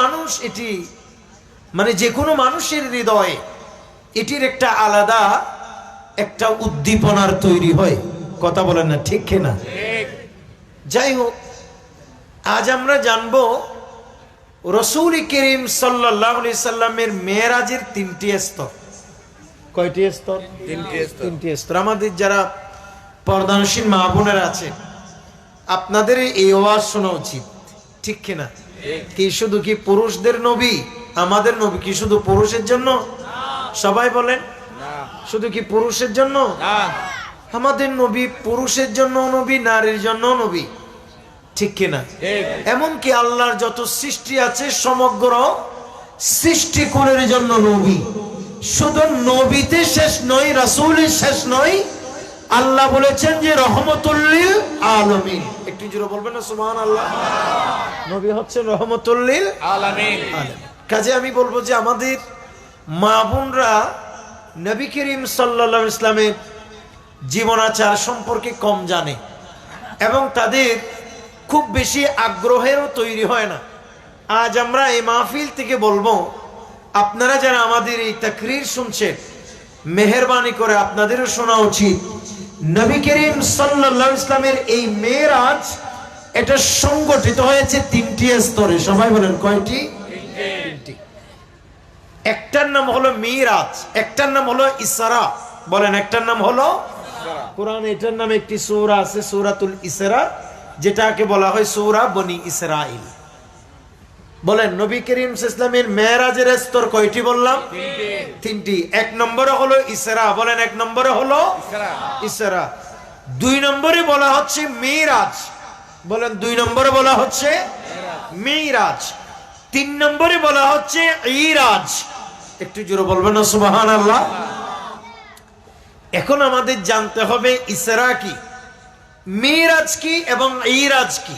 মানুষ এটি মানে যে কোনো মানুষের হৃদয়ে এটির একটা আলাদা একটা উদ্দীপনার তৈরি হয়। কথা বলেন না ঠিক কিনা? যাই হোক, আজ আমরা জানবো রাসূল করিম সাল্লাল্লাহু আলাইহি সাল্লামের মেরাজের তিনটি স্তর। কয়টি স্তর? তিনটি স্তর। আমাদের যারা পর্দানশীল মা বোনেরা আছে, আপনাদের এই আওয়াজ শোনা উচিত, ঠিক কিনা? কি শুধু কি পুরুষদের নবী? আমাদের নবী কি শুধু পুরুষের জন্য? সবাই বলেন, শুধু কি পুরুষের জন্য? আমাদের নবী পুরুষের জন্য নবী, নারীর জন্য নবী, ঠিক কিনা? এমনকি আল্লাহর যত সৃষ্টি আছে সমগ্র সৃষ্টিকুলের জন্য নবী। শুধু নবীতে শেষ নয়, রাসূলে শেষ নয়, আল্লাহ বলেছেন যে রহমতুল লিল আলামিন। একটু জোরে বলবেন না সুবহানাল্লাহ? নবী হচ্ছেন রহমতুল লিল আলামিন। কাজে আমি বলবো যে আমাদের মা বোনরা নবী করিম সাল্লাল্লাহু আলাইহি ওয়াসাল্লামের জীবনাচার সম্পর্কে কম জানে এবং তাদের খুব বেশি আগ্রহেরও তৈরি হয় না। আজ আমরা এই মাহফিল থেকে বলবো, আপনারা যারা আমাদের এই তাকরীর শুনছেন, মেহেরবানি করে আপনাদেরও শোনা উচিত, নবী করিম সাল্লাল্লাহু আলাইহি ওয়াসাল্লামের এই মেরাজ এটা সংগঠিত হয়েছে তিনটি স্তরে। সবাই বলেন কয়টি? তিনটি। একটার নাম হলো মিরাজ, একটার নাম হলো ইসরা। বলেন, একটার নাম হলো কোরআন, এটার নাম একটি সূরা আছে, সূরাতুল ইসরা, যেটাকে বলা হয় সূরা বনি ইসরাইল। বলেন, নবী করিম সাল্লাল্লাহু আলাইহি ওয়াসাল্লামের মেরাজের স্তর কয়টি বললাম? তিনটি। এক নম্বরে হলো ইসরা। বলেন, এক নম্বরে হলো ইসরা। দুই নম্বরে বলা হচ্ছে মিরাজ। বলেন, দুই নম্বরে বলা হচ্ছে মিরাজ। তিন নম্বরে বলা হচ্ছে ইরাজ। একটু জোরে বলবেন না সুবহানাল্লাহ? এখন আমাদের জানতে হবে ইসরা কি, মিরাজ কি এবং ইরাজ কি।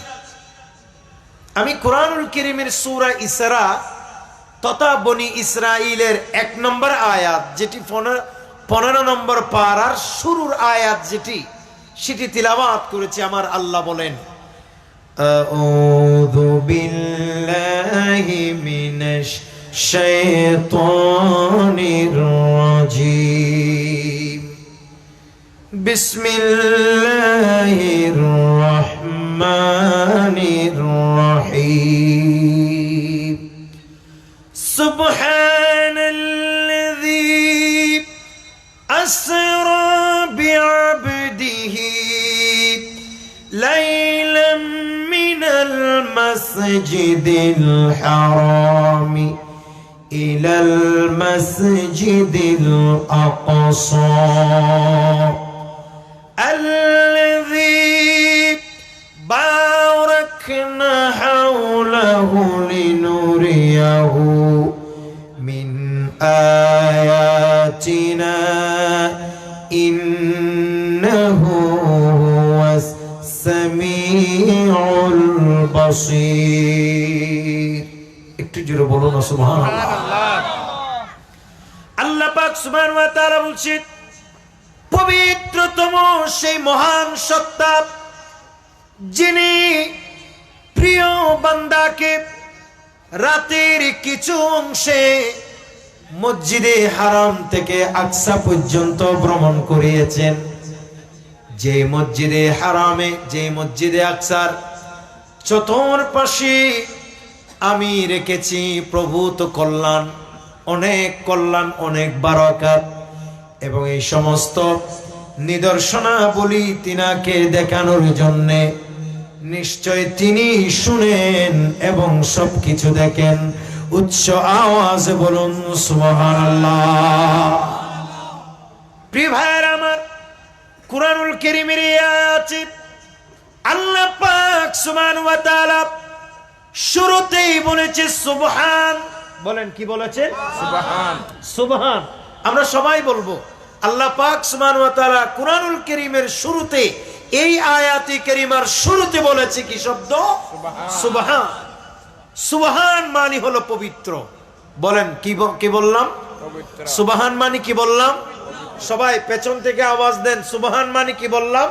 আমি কোরআনুল কারীমের সূরা ইসরা তথা বনি ইসরাইলের ১ নম্বর আয়াত, যেটি 15 নম্বর পারার শুরুর আয়াত যেটি, সেটি তিলাওয়াত করেছে। আমার আল্লাহ বলেন, আউযু বিল্লাহি মিনাশ শাইতানির রাজীম, বিসমিল্লাহির রাহমানির রাহিম, সুবহানাল্লাযী আসরা বিআবদিহি লাইলাম মিনাল মাসজিদিল হারামি ইলাল মাসজিদিল আকসা الذي باركنا حوله لنريه من آياتنا إنه هو السميع البصير. একটু জোরে বলুন সুবহানাল্লাহ। আল্লাহ পাক সুবহানাহু ওয়া তাআলা বলছেন, পবিত্রতম সেই মহান সত্তা যিনি প্রিয় বান্দাকে রাতের কিছু অংশে মসজিদে হারাম থেকে আকসা পর্যন্ত ভ্রমণ করিয়েছেন। যে মসজিদে হারামে, যে মসজিদে আকসার চতুর্পাশে আমি রেখেছি প্রভূত কল্যাণ, অনেক বারাকাত, এবং এই সমস্ত নিদর্শনাবলী তিনাকে দেখানোর জন্যে নিশ্চয় তিনি শুনেন এবং সবকিছু দেখেন। উচ্চ আওয়াজে বলুন সুবহানাল্লাহ। প্রিয় ভাইরা আমার, কুরআনুল কারীমের আয়াতে আল্লাহ পাক সুবহানাহু ওয়া তাআলা শুরুতেই বলেছে সুবহান। বলেন, কি বলেছে? সুবহান। সুবহান আমরা সবাই বলবো। আল্লাহ পাক সুবহানাহু ওয়া তাআলা কুরআনুল কারীমের শুরুতে, এই আয়াতে কারীমার শুরুতে বলেছে কি শব্দ? সুবহান। সুবহান মানে হলো পবিত্র। বলেন, কি বললাম? পবিত্র। সুবহান মানে কি বললাম? সবাই পেছন থেকে আওয়াজ দেন, সুবহান মানে কি বললাম?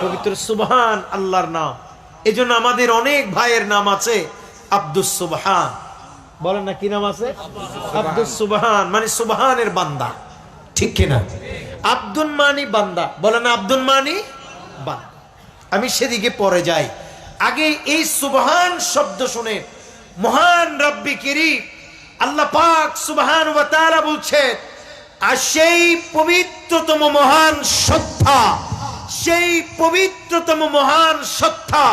পবিত্র। সুবহান আল্লাহর নাম। এজন্য আমাদের অনেক ভাইয়ের নাম আছে আব্দুস সুবহান, বলেন না, কি নাম আছে? আব্দুস সুবহান, মানে সুবহানের বান্দা, ঠিক কিনা? আব্দুল মানি বান্দা, বলেন না আব্দুল মানি বান্দা। আমি সেদিকে পরে যাই, আগে এই সুবহান শব্দ শুনে মহান রব্বি কারীম আল্লাহ পাক সুবহান ওয়া তাআলা বলছেন, আর সেই পবিত্রতম মহান সত্তা, সেই পবিত্রতম মহান সত্তা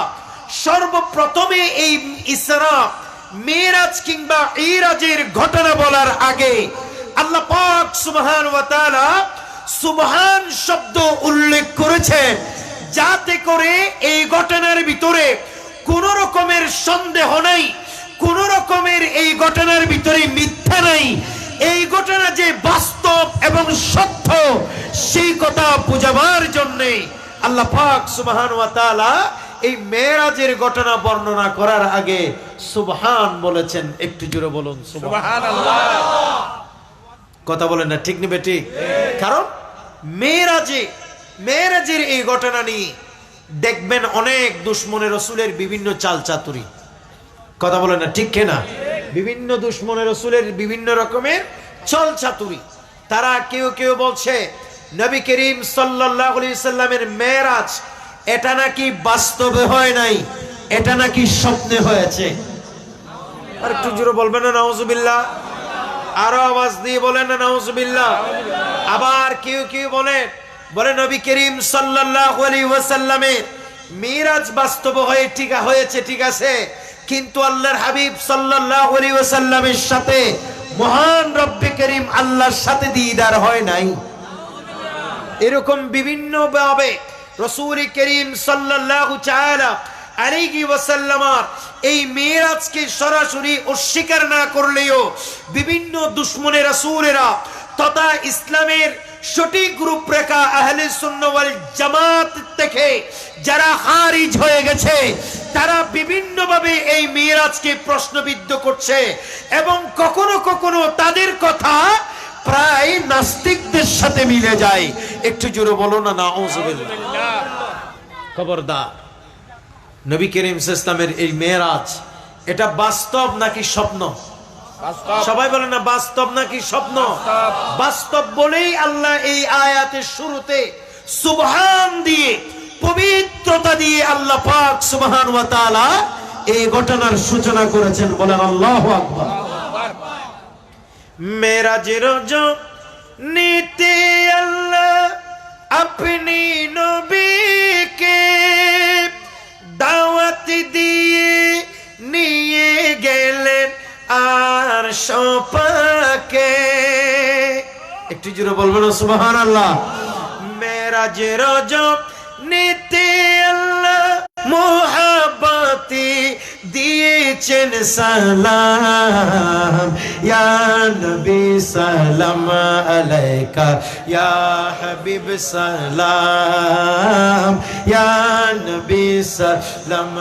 সর্বপ্রথমে এই ইসরা মিরাজ কিংবা ইরাজের ঘটনা বলার আগে আল্লাহ পাক সুবহান ওয়া তাআলা সুবহান শব্দ উল্লেখ করেছেন, যাতে করে এই ঘটনার ভিতরে কোন রকমের সন্দেহ নাই, কোন রকমের এই ঘটনার ভিতরে মিথ্যা নাই, এই ঘটনা যে বাস্তব এবং সত্য সেই কথা বোঝাবার জন্য আল্লাহ পাক সুবহান ওয়া তাআলা এই মেরাজের ঘটনা বর্ণনা করার আগে সুবহান বলেছেন। একটু জোরে বলুন সুবহানাল্লাহ। কথা বলেন না, ঠিক নেবে ঠিক? কারণ মেরাজের এই ঘটনা নিয়ে দেখবেন অনেক দুশমনের রাসূলের বিভিন্ন চাল চাতুরি। কথা বলেন না, ঠিক কিনা? বিভিন্ন দুশমনের রাসূলের বিভিন্ন রকমের চাল চাতুরি। তারা কেউ কেউ বলছে নবী করিম সাল্লাল্লাহু আলাইহি সাল্লামের মেরাজ এটা নাকি বাস্তবে হয় নাই, এটা নাকি স্বপ্নে হয়েছে। আর একটু জোরে বলবেন না নাউজুবিল্লাহ? আরো আওয়াজ দিয়ে বলেন না নাউজুবিল্লাহ? আবার কেউ কেউ বলে নবী করিম সাল্লাল্লাহু আলাইহি ওয়াসাল্লামের মিরাজ বাস্তব হয়ে হয়েছে, ঠিক আছে, কিন্তু আল্লাহর হাবিব সাল্লাল্লাহু আলাইহি ওয়াসাল্লামের সাথে মহান রব্বে করিম আল্লাহর সাথে দিদার হয় নাই। এরকম বিভিন্ন ভাবে রাসূল করিম সাল্লাল্লাহু তাআলা আলাইহি ওয়াসাল্লাম এই মিরাজকে সরাসরি অস্বীকার না করলেও বিভিন্ন দুশমনের রাসূলেরা তথা ইসলামের সঠিক রূপরেখা আহলে সুন্নাহ ওয়াল জামাত থেকে যারা খারিজ হয়ে গেছে, তারা বিভিন্ন ভাবে এই মিরাজকে প্রশ্নবিদ্ধ করছে এবং কখনো কখনো তাদের কথা প্রায় নাস্তিকদের সাথে মিলে যায়। একটু জোরে বলো না নাউজুবিল্লাহ। খবরদার, নবী করিম সাল্লাল্লাহু আলাইহি ওয়াসাল্লামের এই মেরাজ এটা বাস্তব নাকি স্বপ্ন? সবাই বলেন না, বাস্তব নাকি স্বপ্ন? বাস্তব বলেই আল্লাহ এই আয়াতের শুরুতে সুবহান দিয়ে, পবিত্রতা দিয়ে আল্লাহ পাক সুবহান ওয়া তাআলা এই ঘটনার সূচনা করেছেন। বলেন আল্লাহু আকবার। মেরাজের নিতে আল্লাহ আপনি নবীকে দাওয়াত দিয়ে নিয়ে গেলেন আর সোপাকে। একটু জোরে বলবেন সুবহানাল্লাহ। মেরাজের নিতে আল্লাহ মোহাব্বতে দিয়েছেন সালাম, ইয়া নবী সালাম আলাইকা, ইয়া হাবিব সালাম, ইয়া নবী সালাম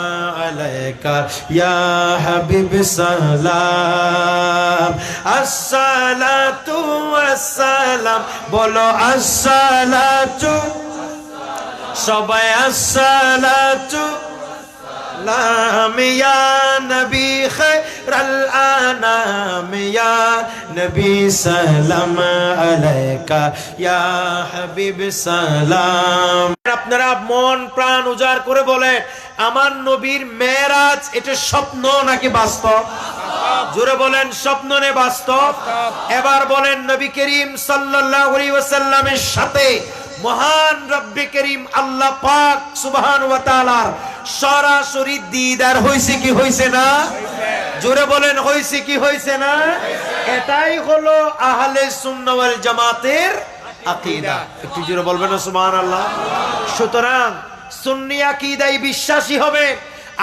আলাইকা, ইয়া হাবিব সালাম। আসসালাতু ওয়াসসালাম, বলো আসসালাতু, সবাই আসসালাতু সালাম, ইয়া নবী খায়রুল আনাম, ইয়া নবী সালাম আলাইকা, ইয়া হাবিব সালাম। আপনারা মন প্রাণ উজাড় করে বলেন, আমার নবীর মেরাজ এটা স্বপ্ন নাকি বাস্তব? জোরে বলেন, স্বপ্ন নে বাস্তব? এবার বলেন, নবী করিম সাল্লাল্লাহু আলাইহি ওয়াসাল্লামের সাথে মহান রব্বে করিম আল্লাহ পাক সুবহান ওয়া তাআলার সরাসরি দিদার হইছে কি হইছে না? জোরে বলেন, হইছে কি হইছে না? এটাই হলো আহলে সুন্নাহ ওয়াল জামাতের আকীদা। একটু জোরে বলবেন না সুবহানাল্লাহ? সুতরাং সুন্নি আকীদায় বিশ্বাসী হবে,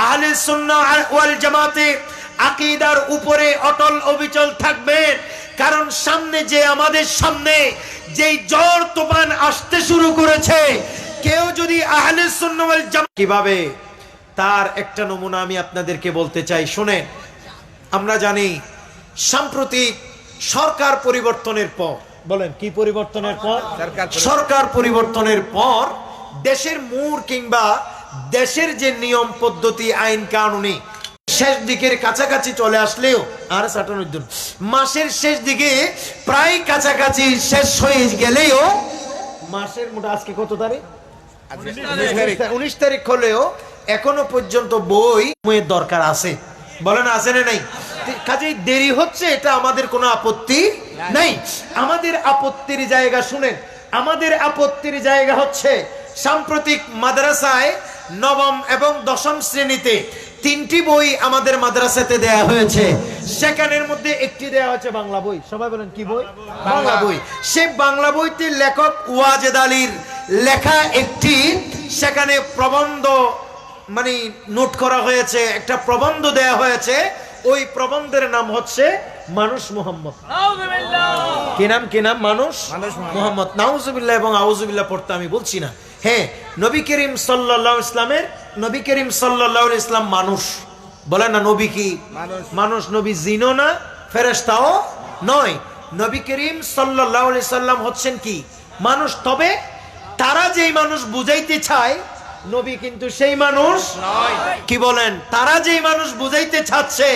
আহলে সুন্নাহ ওয়াল জামাতের আকীদার উপরে অটল অবিচল থাকবেন। কারণ সামনে যে আমাদের সামনে যেই ঝড় তুফান আসতে শুরু করেছে, কেউ যদি আহলে সুন্নাহ ওয়াল জামাত কিভাবে, তার একটা নমুনা আমি আপনাদেরকে বলতে চাই, শুনেন। আমরা জানি সাম্প্রতিক সরকার পরিবর্তনের পর, বলেন কি পরিবর্তনের পর? সরকার পরিবর্তনের পর দেশের মূল কিংবা দেশের যে নিয়ম পদ্ধতি আইন কানুনি শেষ দিকের কাছাকাছি চলে আসলেও আর 57 মাসের শেষ দিকে প্রায় কাছাকাছি শেষ হয়ে গেলেও মাসের মোটা আজকে কত তারিখ 19 তারিখ হলেও এখনো পর্যন্ত বইয়ের দরকার আছে, বলেন আছে না নাই? কাজেই দেরি হচ্ছে, এটা আমাদের কোনো আপত্তি নাই। আমাদের আপত্তির জায়গা শুনেন, আমাদের আপত্তির জায়গা হচ্ছে সাম্প্রতিক মাদ্রাসায় নবম এবং দশম শ্রেণীতে 3টি বই আমাদের মাদ্রাসাতে দেয়া হয়েছে। সেখানের মধ্যে একটি দেয়া হচ্ছে বাংলা বই। সবাই বলেন কি বই? বাংলা বই। সেই বাংলা বইতে লেখক ওয়াজেদ আলীর লেখা একটি সেখানে প্রবন্ধ মানে নোট করা হয়েছে, একটা প্রবন্ধ দেয়া হয়েছে। ওই প্রবন্ধের নাম হচ্ছে মানুষ মোহাম্মদ। কি নাম? কি নাম? মানুষ মোহাম্মদ। নাউজুবিল্লাহ এবং আউজুবিল্লাহ পড়তে আমি বলছি না। হ্যাঁ, নবী করিম সাল্লাল্লাহু ইসলামের নবী করিম সাল্লাল্লাহু ইসলাম মানুষ, বলেন না? নবী কি মানুষ? নবী জিনও না, ফেরেশতাও নয়। নবী করিম সাল্লাল্লাহু আলাইহি সাল্লাম হচ্ছেন কি? মানুষ। তবে তারা যেই মানুষ বুঝাইতে চায় নবী কিন্তু সেই মানুষ নয়। কি বলেন? তারা যেই মানুষ বুঝাইতে চাচ্ছে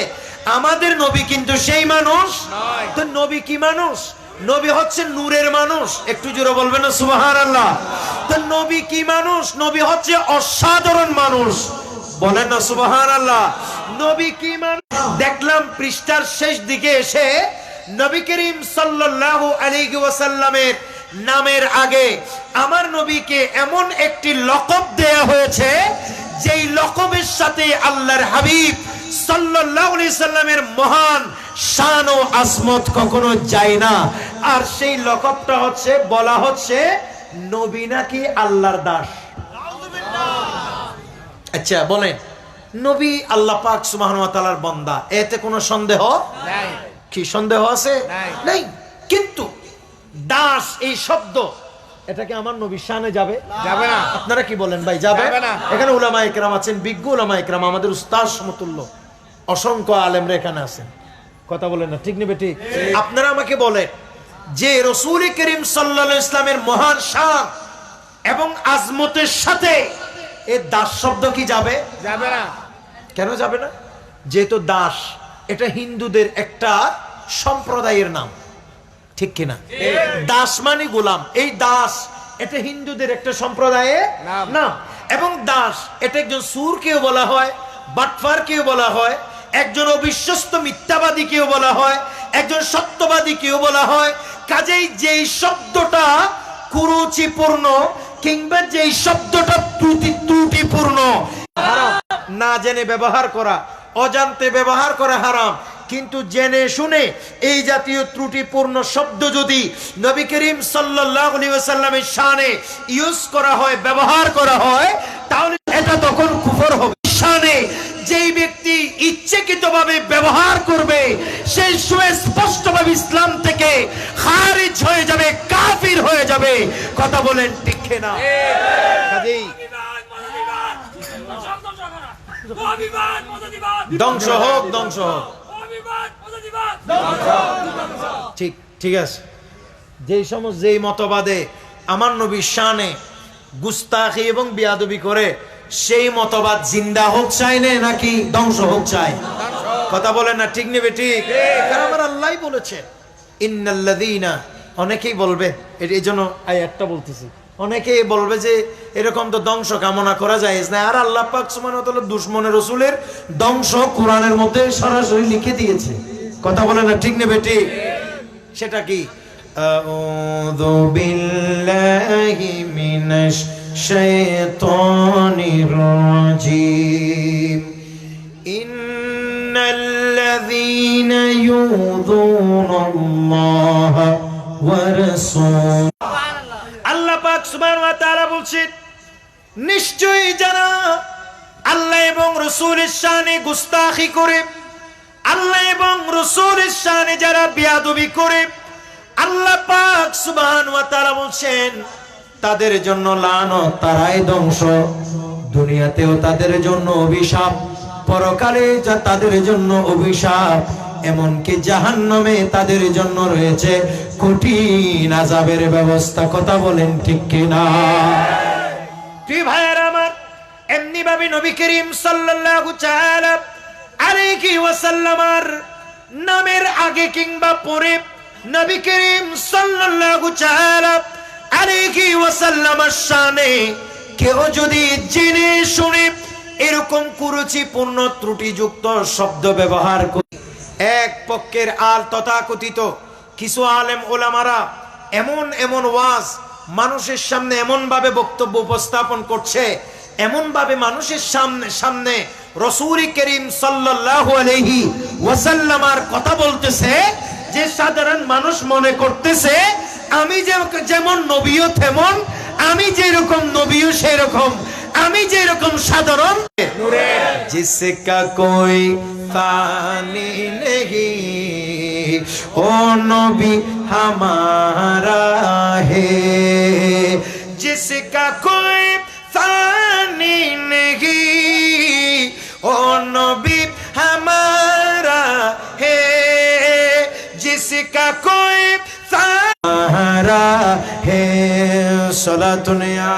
আমাদের নবী কিন্তু সেই মানুষ নয়। তো নবী কি মানুষ? নবী হচ্ছে নূরের মানুষ। একটু জোরে বলবেন না সুবহানাল্লাহ? তো নবী কি মানুষ? নবী হচ্ছে অসাধারণ মানুষ, বলেন না সুবহানাল্লাহ? নবী কি মানুষ? দেখলাম পৃষ্ঠার শেষ দিকে এসে নবী করিম সাল্লাল্লাহু আলাইহি ওয়াসাল্লামের নামের আগে আমার নবীকে এমন একটি লকব দেয়া হয়েছে যেই লকবের সাথে আল্লাহর হাবিব সাল্লাল্লাহু আলাইহি সাল্লামের মহান শান ও আজমত কখনো যায় না। আর সেই লকবটা হচ্ছে, বলা হচ্ছে নবী নাকি আল্লাহর দাস। আচ্ছা বলেন, নবী আল্লাহ পাক সুবহানাহু ওয়া তাআলার বান্দা, এতে কোনো সন্দেহ নাই? কি সন্দেহ আছে? নাই। কিন্তু দাস এই শব্দ, এটা কি আমার নবীর শানে যাবে? যাবে না। আপনারা কি বলেন ভাই? যাবে না। এখানে উলামায়ে কেরাম আছেন, বিজ্ঞ উলামায়ে কেরাম, আমাদের উস্তাদ সমতুল্য অসংখ্য আলেমরা এখানে আছেন। কথা বলেন না? ঠিক নেবে? ঠিক। আপনারা আমাকে বলেন যে রাসূল করিম সাল্লাল্লাহু আলাইহি ইসলামের মহান শান এবং আজমতের সাথে এই দাস শব্দ কি যাবে? যাবে না। কেন যাবে না? যেহেতু দাস এটা হিন্দুদের একটা সম্প্রদায়ের নাম, ঠিক কিনা? দাস মানে গোলাম। এই দাস এটা হিন্দুদের একটা সম্প্রদায়ের নাম। এবং দাস এটা একজন সুর কেউ বলা হয়, বাটফার কেউ বলা হয়, একজন অবিশ্বস্ত মিথ্যাবাদী কেউ বলা হয়, একজন সত্যবাদী কেউ বলা হয়। কাজেই যেই শব্দটা কুরুচিপূর্ণ কিংবা যেই শব্দটা ত্রুটিপূর্ণ, হারাম। না জেনে ব্যবহার করা, অজান্তে ব্যবহার করা হারাম। কিন্তু জেনে শুনে এই জাতীয় ত্রুটিপূর্ণ শব্দ যদি নবী করিম সাল্লাল্লাহু আলাইহি ওয়াসাল্লামের শানে ইউজ করা হয়, ব্যবহার করা হয়, তাহলে এটা তখন কুফর হবে। শানে যেই ব্যক্তি ইচ্ছাকৃতভাবে ব্যবহার করবে সে সুস্পষ্টভাবে ইসলাম থেকে খারিজ হয়ে যাবে, কাফির হয়ে যাবে। কথা বলেন ঠিক না? কাজেই ধ্বংস হোক, ধ্বংস হোক। ঠিক ঠিক আছে। যেই সমস্ত যেই মতবাদে আমার নবীর শানে গুস্তাখি এবং বিয়াদবি করে সেই মতবাদ জিন্দা হোক চাই না নাকি ধ্বংস হোক চাই? কথা বলেন না? ঠিক নেবে? ঠিক। কারণ আমার আল্লাহই বলেছে ইন্নাল্লাযীনা, অনেকেই বলবে, এই জন্য আয়াতটা বলতেছি, অনেকেই বলবে যে এরকম তো ধ্বংস কামনা করা যায় না। আর আল্লাহ পাক সুবহানাহু ওয়া তাআলা দুশমনের রাসূলের ধ্বংস কোরআনের মধ্যে সরাসরি লিখে দিয়েছে। কথা বলেন না? ঠিক নেবে? ঠিক। সেটা কি? আউযু বিল্লাহি মিনাশ শাইতানির রাজীম। ইন্নাল্লাযীনা ইউযুনাল্লাহা ওয়া রাসূলাহু। আল্লাহ পাক সুবহানাহু ওয়া তাআলা বলছেন, নিশ্চয়ই যারা আল্লাহ এবং রাসূলের শানে গুস্তাখি করে, আল্লাহ এবং রাসূলের শানে যারা বেয়াদবি করে, আল্লাহ পাক সুবহানাহু ওয়া তাআলা বলছেন তাদের জন্য লানত, তারাই ধ্বংস। দুনিয়াতেও তাদের জন্য অভিশাপ, পরকালে যা তাদের জন্য অভিশাপ। এমনকি জাহান্নামে তাদের জন্য রয়েছে কঠিন আযাবের ব্যবস্থা। কথা বলেন ঠিক কিনা? প্রিয় ভাইয়েরা আমার, এমনি ভাবে নবী করিম সাল্লাল্লাহু তাআলা আলাইহি ওয়াসাল্লামের নামের আগে কিংবা পরে নবী করিম সাল্লাল্লাহু তাআলা আলাইহি ওয়াসাল্লামের শানে কেউ যদি জেনে শুনে এরকম কুরুচিপূর্ণ ত্রুটিযুক্ত শব্দ ব্যবহার করে, এক পক্ষের আল তথাকথিত কিছু আলেম ওলামারা এমন এমন ওয়াজ মানুষের সামনে এমন ভাবে বক্তব্য উপস্থাপন করছে, এমন ভাবে মানুষের সামনে রাসূল করিম সাল্লাল্লাহু আলাইহি ওয়াসাল্লামের কথা বলতেছে যে সাধারণ মানুষ মনে করতেছে আমি যেমন নবীও তেমন, আমি যেরকম নবীও সেরকম, আমি যেরকম সাধারণ। জিসকা কোই ফানি নেহি ও নবী হামারা হে, জিসকা কোই ফানি নেহি ও নবী হামারা হে, জিসকা কোই ফারা হে সালাতুন ইয়া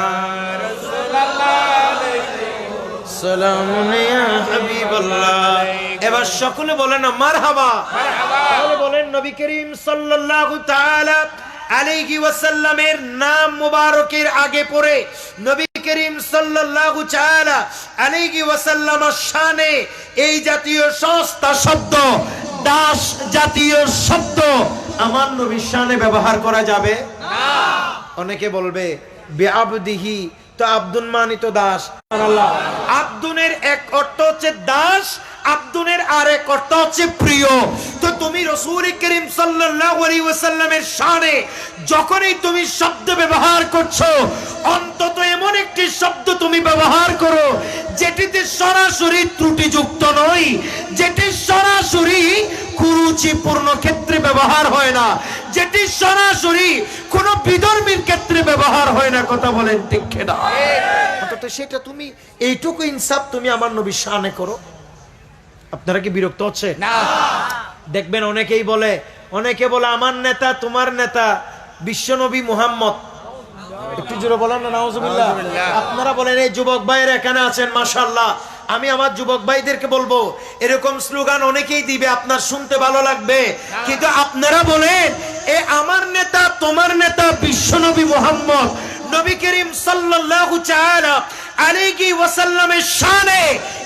এবার সকলে বলেন না মারহাবা। তাহলে বলেন নবী করিম সাল্লাল্লাহু তাআলা আলাইহি ওয়াসাল্লামের নাম মুবারকের আগে পড়ে নবী করিম সাল্লাল্লাহু তাআলা আলাইহি ওয়াসাল্লামের শানে এই জাতীয় সস্তা শব্দ, দাস জাতীয় শব্দ আমার নবীর শানে ব্যবহার করা যাবে না। অনেকে বলবে বিআবদিহি, তো আব্দুন মানি তো দাস। আব্দুনের এক অর্থ হচ্ছে দাস, আব্দুনের আরেক অর্থ হচ্ছে প্রিয়। তো তুমি রাসূল করিম সাল্লাল্লাহু আলাইহি ওয়াসাল্লামের শানে যখনই তুমি শব্দ ব্যবহার করছো, অন্তত এমন একটি শব্দ তুমি ব্যবহার করো যেটিতে সরাসরি ত্রুটিযুক্ত নয়, যেটি সরাসরি কুরুচিপূর্ণ ক্ষেত্রে ব্যবহার হয় না, যেটি সরাসরি কোন বিধর্মীর ক্ষেত্রে ব্যবহার হয় না। কথা বলেন ঠিক না? অন্তত সেটা তুমি এইটুকু ইনসাফ তুমি আমার নবীর শানে করো। আপনারা কি বিরক্ত হচ্ছে না? দেখবেন অনেকেই বলে, অনেকে বলে আমার নেতা তোমার নেতা বিশ্বনবী মুহাম্মদ। একটু জোরে বলেন না নাউজুবিল্লাহ। আপনারা বলেন এই যুবক ভাইয়েরা এখানে আছেন মাশাআল্লাহ, আমি আমার যুবক ভাইদেরকে বলবো এরকম স্লোগান অনেকেই দিবে, আপনার শুনতে ভালো লাগবে, কিন্তু আপনারা বলেন এ আমার নেতা তোমার নেতা বিশ্বনবী মুহাম্মদ নবী করিম সাল্লাল্লাহু তাআলা আলাইহি ওয়াসাল্লামের শানে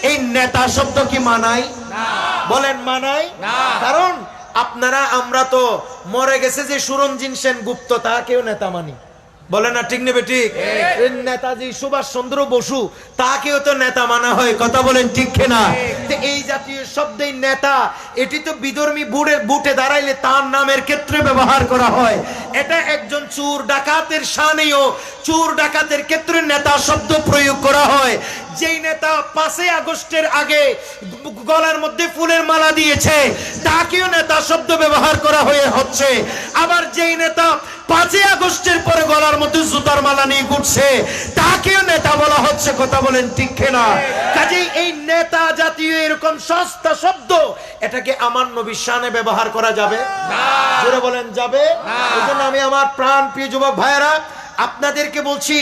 এই নেতা শব্দ কি মানায়? না। বলেন মানায় না। কারণ আপনারা আমরা তো মরে গেছে যে সুরঞ্জিত সেন গুপ্ত তাকেও নেতা মানি, বলেন না ঠিক নেবে ঠিক? নেতাজি সুভাষ চন্দ্র বসু তাকেও তো নেতা মানা হয়। কথা বলেন ঠিক না? এই জাতীয় শব্দের নেতা, এটি তো বিধর্মী বুটে দাঁড়াইলে তার নামের ক্ষেত্রে ব্যবহার করা হয়। এটা একজন চোর ডাকাতের শানেও চোর ডাকাতের ক্ষেত্রে নেতা শব্দ প্রয়োগ করা হয়। যেই নেতা 5 আগস্টের আগে গলার মধ্যে ফুলের মালা দিয়েছে তাকেও নেতা শব্দ ব্যবহার করা হচ্ছে। আবার যেই নেতা 5 আগস্টের পরে গলার মধ্যে জুতার মালা নিয়ে ঘুরছে তাকেও নেতা বলা হচ্ছে। কথা বলেন ঠিক না? কাজেই এই নেতা জাতীয় এরকম সস্তা শব্দ এটাকে আমার নবীর শানে ব্যবহার করা যাবে না। জোরে বলেন যাবে না। এজন্য আমি আমার প্রাণ প্রিয় যুবক ভাইয়েরা আপনাদেরকে বলছি,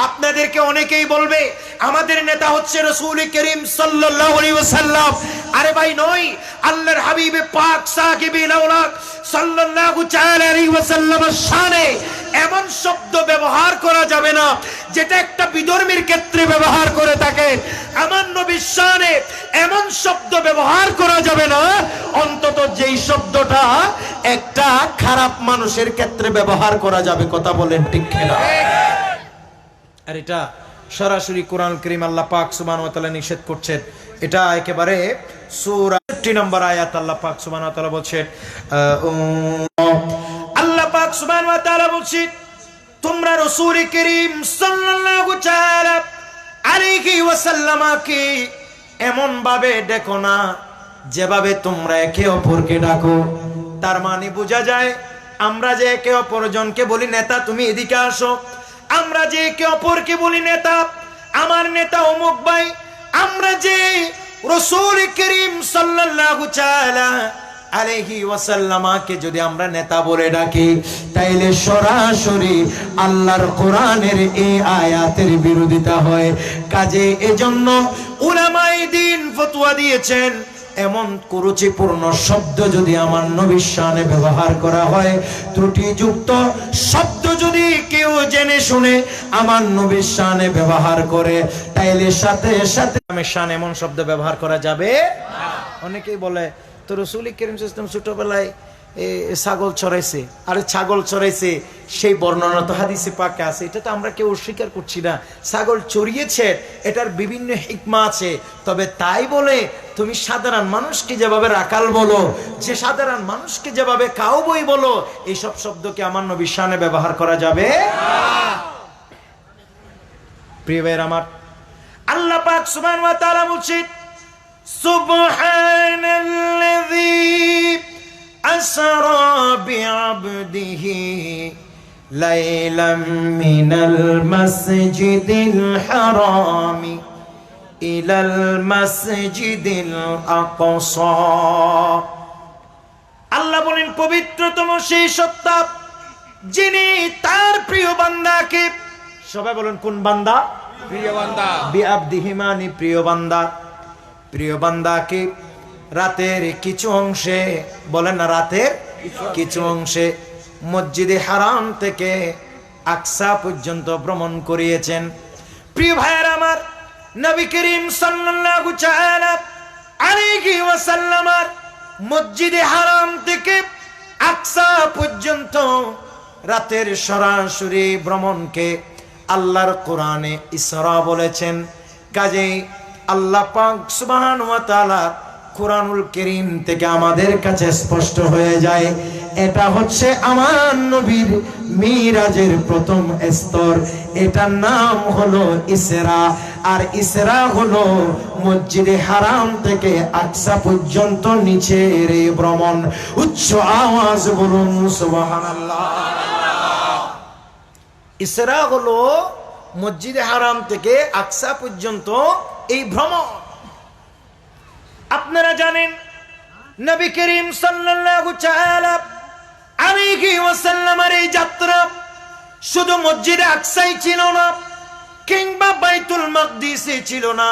আপনাদেরকে অনেকেই বলবে আমাদের নেতা হচ্ছে রাসূল করিম সাল্লাল্লাহু আলাইহি ওয়াসাল্লাম। আরে ভাই নয়, আল্লাহর হাবিবে পাক সাকিবে লাউলাক সাল্লাল্লাহু তাআলা আলাইহি ওয়াসাল্লামের শানে এমন শব্দ ব্যবহার করা যাবে না যেটা একটা বিধর্মীর ক্ষেত্রে ব্যবহার করে থাকে। আমার নবীর শানে এমন শব্দ ব্যবহার করা যাবে না অন্তত যেই শব্দটা একটা খারাপ মানুষের ক্ষেত্রে ব্যবহার করা যাবে। কথা বলেন ঠিক না? আর এটা সরাসরি কোরআন কারীম আল্লাহ পাক সুবহানাহু ওয়া তাআলা নিষেধ করছেন। এটা একেবারে সূরা 60 নম্বর আয়াত আল্লাহ পাক সুবহানাহু ওয়া তাআলা বলছেন, আল্লাহ পাক সুবহানাহু ওয়া তাআলা বলছেন তোমরা রাসূল করিম সাল্লাল্লাহু তাআলা আলাইহি ওয়াসাল্লামকে এমন ভাবে দেখো না যেভাবে তোমরা একে অপরকে ডাকো। তার মানে বোঝা যায় আমরা যে একে অপরজনকে বলি নেতা তুমি এদিকে আসো, আমরা যে একে অপরকে বলি নেতা আমার নেতা অমুক ভাই, আমরা যে রাসূল করিম সাল্লাল্লাহু তাআলা আলাইহি ওয়াসাল্লামকে যদি আমরা নেতা বলে ডাকি তাইলে সরাসরি আল্লাহর কোরআনের এই আয়াতের বিরোধিতা হয়। কাজে এজন্য উলামায়ে দ্বীন ফতোয়া দিয়েছেন এমন কুরুচিপূর্ণ শব্দ যদি আমার নবীর শানে ব্যবহার করা হয়, ত্রুটিযুক্ত শব্দ যদি কেউ জেনে শুনে আমার নবীর শানে ব্যবহার করে, তাইলে সাথে সাথে আমার শানে এমন শব্দ ব্যবহার করা যাবে না। অনেকেই বলে তো রাসূল করিম সাল্লাল্লাহু আলাইহি ওয়াসাল্লাম ছোটবেলায় ছাগল চড়াইছে, আরে ছাগল চড়াইছে সেই বর্ণনা তো হাদিসে পাকে আছে, এটা তো আমরা কেউ অস্বীকার করছি না। ছাগল চড়িয়েছে, এটার বিভিন্ন হিকমা আছে। তবে তাই বলে তুমি সাধারণ মানুষকে যেভাবে রাকাল বলো, যে সাধারণ মানুষকে যেভাবে কাউবই বলো, এইসব শব্দকে আমার নবীর শানে ব্যবহার করা যাবে না। প্রিয় ভাইয়ের আমার, আল্লাহ পাক সুবহানাহু ওয়া তাআলা বলেন, সুবহানাল্লাযী আসরা বিআবদিহি লাইলাম মিনাল মাসজিদিল হারামি ইলাল মাসজিদিল আকসা। আল্লাহ বলেন, পবিত্রতম সেই সত্তা যিনি তার প্রিয় বান্দাকে, সবাই বলেন কোন বান্দা? প্রিয় বান্দা। বিআবদিহি মানে প্রিয় বান্দা, প্রিয় বান্দাকে রাতের কিছু অংশে, বলেন না রাতের কিছু অংশে মসজিদে হারাম থেকে আকসা পর্যন্ত ভ্রমণ করিয়েছেন। প্রিয় ভাইয়ের আমার, নবী করিম সাল্লাল্লাহু তাআলা আলাইহি ওয়াসাল্লাম মসজিদে হারাম থেকে আকসা পর্যন্ত রাতের সরাসরি ভ্রমণকে আল্লাহর কোরআনে ইসরা বলেছেন। কাজেই আল্লাহ পাক সুবহানাহু ওয়া তাআলা কোরআনুল কারীম থেকে আমাদের কাছে স্পষ্ট হয়ে যায়, এটা হচ্ছে আমার নবীর মিরাজের প্রথম স্তর। এটার নাম হলো ইসরা। আর ইসরা হলো মসজিদে হারাম থেকে আকসা পর্যন্ত নিচের এই ভ্রমণ। উচ্চ আওয়াজ বলুন সুবহানাল্লাহ। ইসরা হলো মসজিদে হারাম থেকে আকসা পর্যন্ত এই ভ্রমণ। আপনারা জানেন নবী করিম সাল্লাল্লাহু তাআলা আলাইহি ওয়াসাল্লামের এই যাত্রা শুধু মসজিদে আকসাই ছিল না, কিংবা বাইতুল মাকদিসে ছিল না।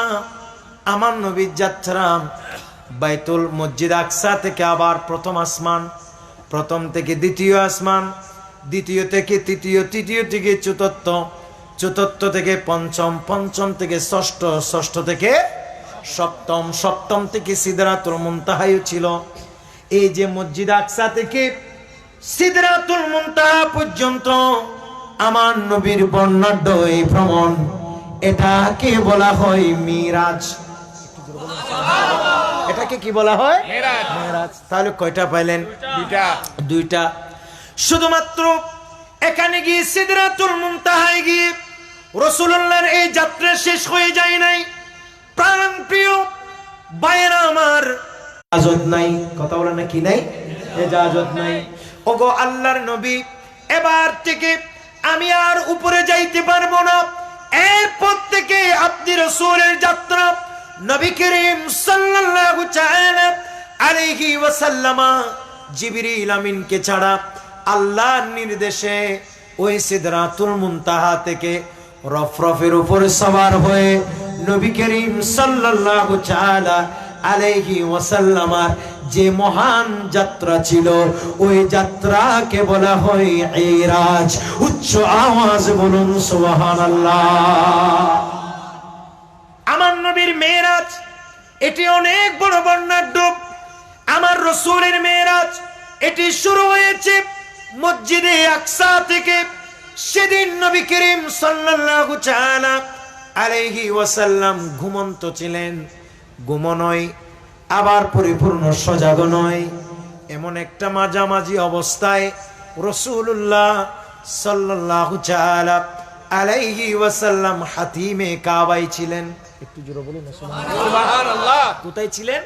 আমার নবীর যাত্রা বাইতুল মসজিদ আকসা থেকে আবার প্রথম আসমান, প্রথম থেকে দ্বিতীয় আসমান, দ্বিতীয় থেকে তৃতীয়, তৃতীয় থেকে চতুর্থ, চতুর্থ থেকে পঞ্চম, পঞ্চম থেকে ষষ্ঠ, ষষ্ঠ থেকে সপ্তম, সপ্তম থেকে সিদরাতুল মুনতাহাও ছিল। এই যে মসজিদ আকসা থেকে সিদরাতুল মুনতাহা পর্যন্ত আমার নবীর বর্ণাঢ্য এই ভ্রমণ, এটাকে বলা হয় মিরাজ। এটাকে কি বলা হয়? মিরাজ। তাহলে কয়টা পাইলেন? দুইটা। শুধুমাত্র এখানে গিয়ে সিদরাতুল মুনতাহায় গিয়ে রাসূলুল্লাহর এই যাত্রা শেষ হয়ে যায় নাই। প্রাণ প্রিয় ভাইয়েরা আমার, ইজাজত নাই, কথা বলে না কি নাই? ইজাজত নাই। ওগো আল্লাহর নবী, এবার থেকে আমি আর উপরে যাইতে পারবো না। এরপর থেকে আপনি রাসূলের যাত্রা নবী করিম সাল্লাল্লাহু তাআলা আলাইহি ওয়াসাল্লাম জিবরিল আমিনকে ছাড়া আল্লাহর নির্দেশে ওই সিদরাতুল মুনতাহা থেকে রফরফের উপর সওয়ার হয়ে নবী করিম সাল্লাল্লাহু তাআলা আলাইহি ওয়াসাল্লাম যে মহান যাত্রা ছিল, ওই যাত্রাকে বলা হয় ইরাজ। উচ্চ আওয়াজ বলুন সুবহানাল্লাহ। আমার নবীর মেরাজ এটি অনেক বড় বর্ণাঢ্য। আমার রাসূলের মেরাজ এটি শুরু হয়েছে মসজিদে আকসা থেকে। সেদিন নবী করিম সাল্লাল্লাহু তাআলা আলাইহি ওয়াসাল্লাম ঘুমন্ত ছিলেন, ঘুম নয় আবার পরিপূর্ণ সজাগ নয়, এমন একটা মাঝামাঝি অবস্থায় রাসূলুল্লাহ সাল্লাল্লাহু তাআলা আলাইহি ওয়াসাল্লাম হাতিমে কাবায় ছিলেন। একটু জোরে বলুন সুবহানাল্লাহ। কোথায় ছিলেন?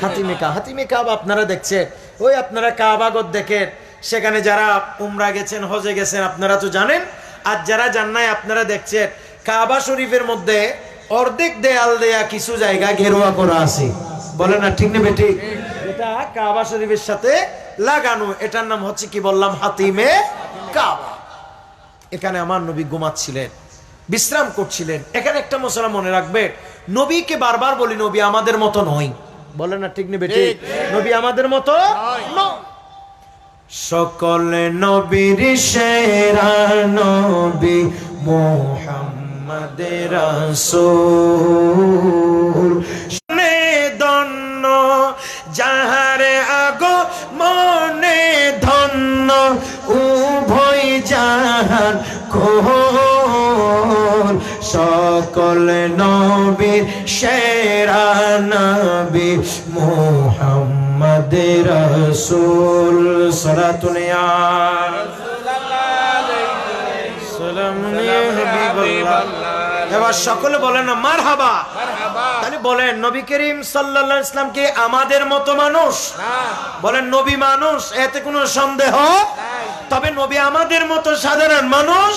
হাতিমে কাবা। হাতিমে কাবা আপনারা দেখছেন, ওই আপনারা কাবাগত দেখেন, সেখানে যারা উমরা গেছেন, হজে গেছেন, আপনারা তো জানেন। আর যারা যান নাই আপনারা দেখছেন, কাবা শরীফের মধ্যে অর্ধেক দেয়াল দেয়া কিছু জায়গা ঘেরোয়া করা আছে, বলে না ঠিক না বেটি? এটা কাবা শরীফের সাথে লাগানো, এটার নাম হচ্ছে কি বললাম? হাতিমে কাবা। এখানে আমার নবী ঘুমাচ্ছিলেন, বিশ্রাম করছিলেন। এখানে একটা মশলা মনে রাখবে, নবীকে বারবার বলি নবী আমাদের মতো নয়। বলেন না ঠিক নেবে ঠিক? নবী আমাদের মতো নয়। সকল নবীর সেরা নবী মুহাম্মদ রাসূল, শুনে ধন্য যাহার আগো মনে ধন্য উভয় জাহান কোল। সকল নবীর সেরা নবী মুহাম্মদ রাসূল। সালাতুন ইয়া সালামুন ইয়া হাবিবাল্লাহ। এবার সকলে বলেন না মারহাবা। তাহলে বলেন নবী করিম সাল্লাল্লাহু আলাইহি ওয়াসাল্লাম কি আমাদের মতো মানুষ? বলেন নবী মানুষ, এতে কোনো সন্দেহ? তবে নবী আমাদের মতো সাধারণ মানুষ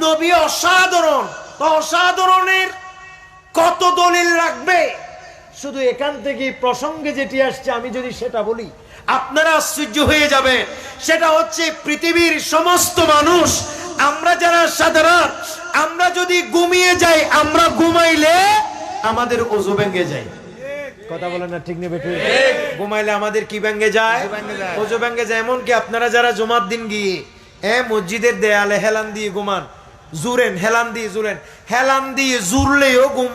নবী অসাধারণ। তো অসাধারণের কত দলিল রাখবে? শুধু এখান থেকে প্রসঙ্গে যেটি আসছে আমি যদি সেটা বলি আপনারা আশ্চর্য হয়ে যাবেন। সেটা হচ্ছে পৃথিবীর সমস্ত মানুষ, আমরা যারা সাধারণ, আমরা যদি ঘুমিয়ে যাই, আমরা ঘুমাইলে আমাদের ওযু ভেঙে যায়। কথা বলেন না ঠিক নেবে ঠিক? ঘুমাইলে আমাদের কি ভেঙে যায়? ওযু ভেঙে যায়। এমন কি আপনারা যারা জুমার দিন গিয়ে মসজিদের দেয়ালে হেলান দিয়ে ঘুমান, জুরেন, হেলান দিয়ে জুরেন, হেলান দিয়ে জুরলেও ঘুম,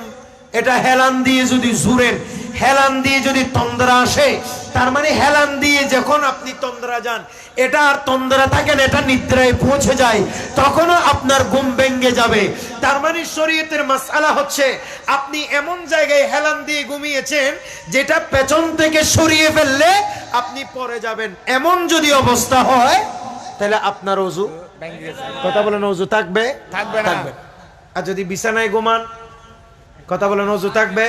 এটা হেলান দিয়ে যদি জুরেন, হেলান দিয়ে যদি তন্দ্রা আসে, তার মানে হেলান দিয়ে যখন আপনি তন্দ্রা যান, এটা আর তন্দ্রা থাকেন, এটা নিদ্রায় পৌঁছে যায়, তখনও আপনার ঘুম ভেঙে যাবে। তার মানে শরীয়তের মাসআলা হচ্ছে আপনি এমন জায়গায় হেলান দিয়ে ঘুমিয়েছেন যেটা পেছন থেকে সরিয়ে ফেললে আপনি পড়ে যাবেন। এমন যদি অবস্থা হয় তাহলে আপনার ওযু ভেঙে গেছে। কথা বলেন ওযু থাকবে? থাকবে না। আর যদি বিছানায় ঘুমান, কথা বলেন ওযু থাকবে?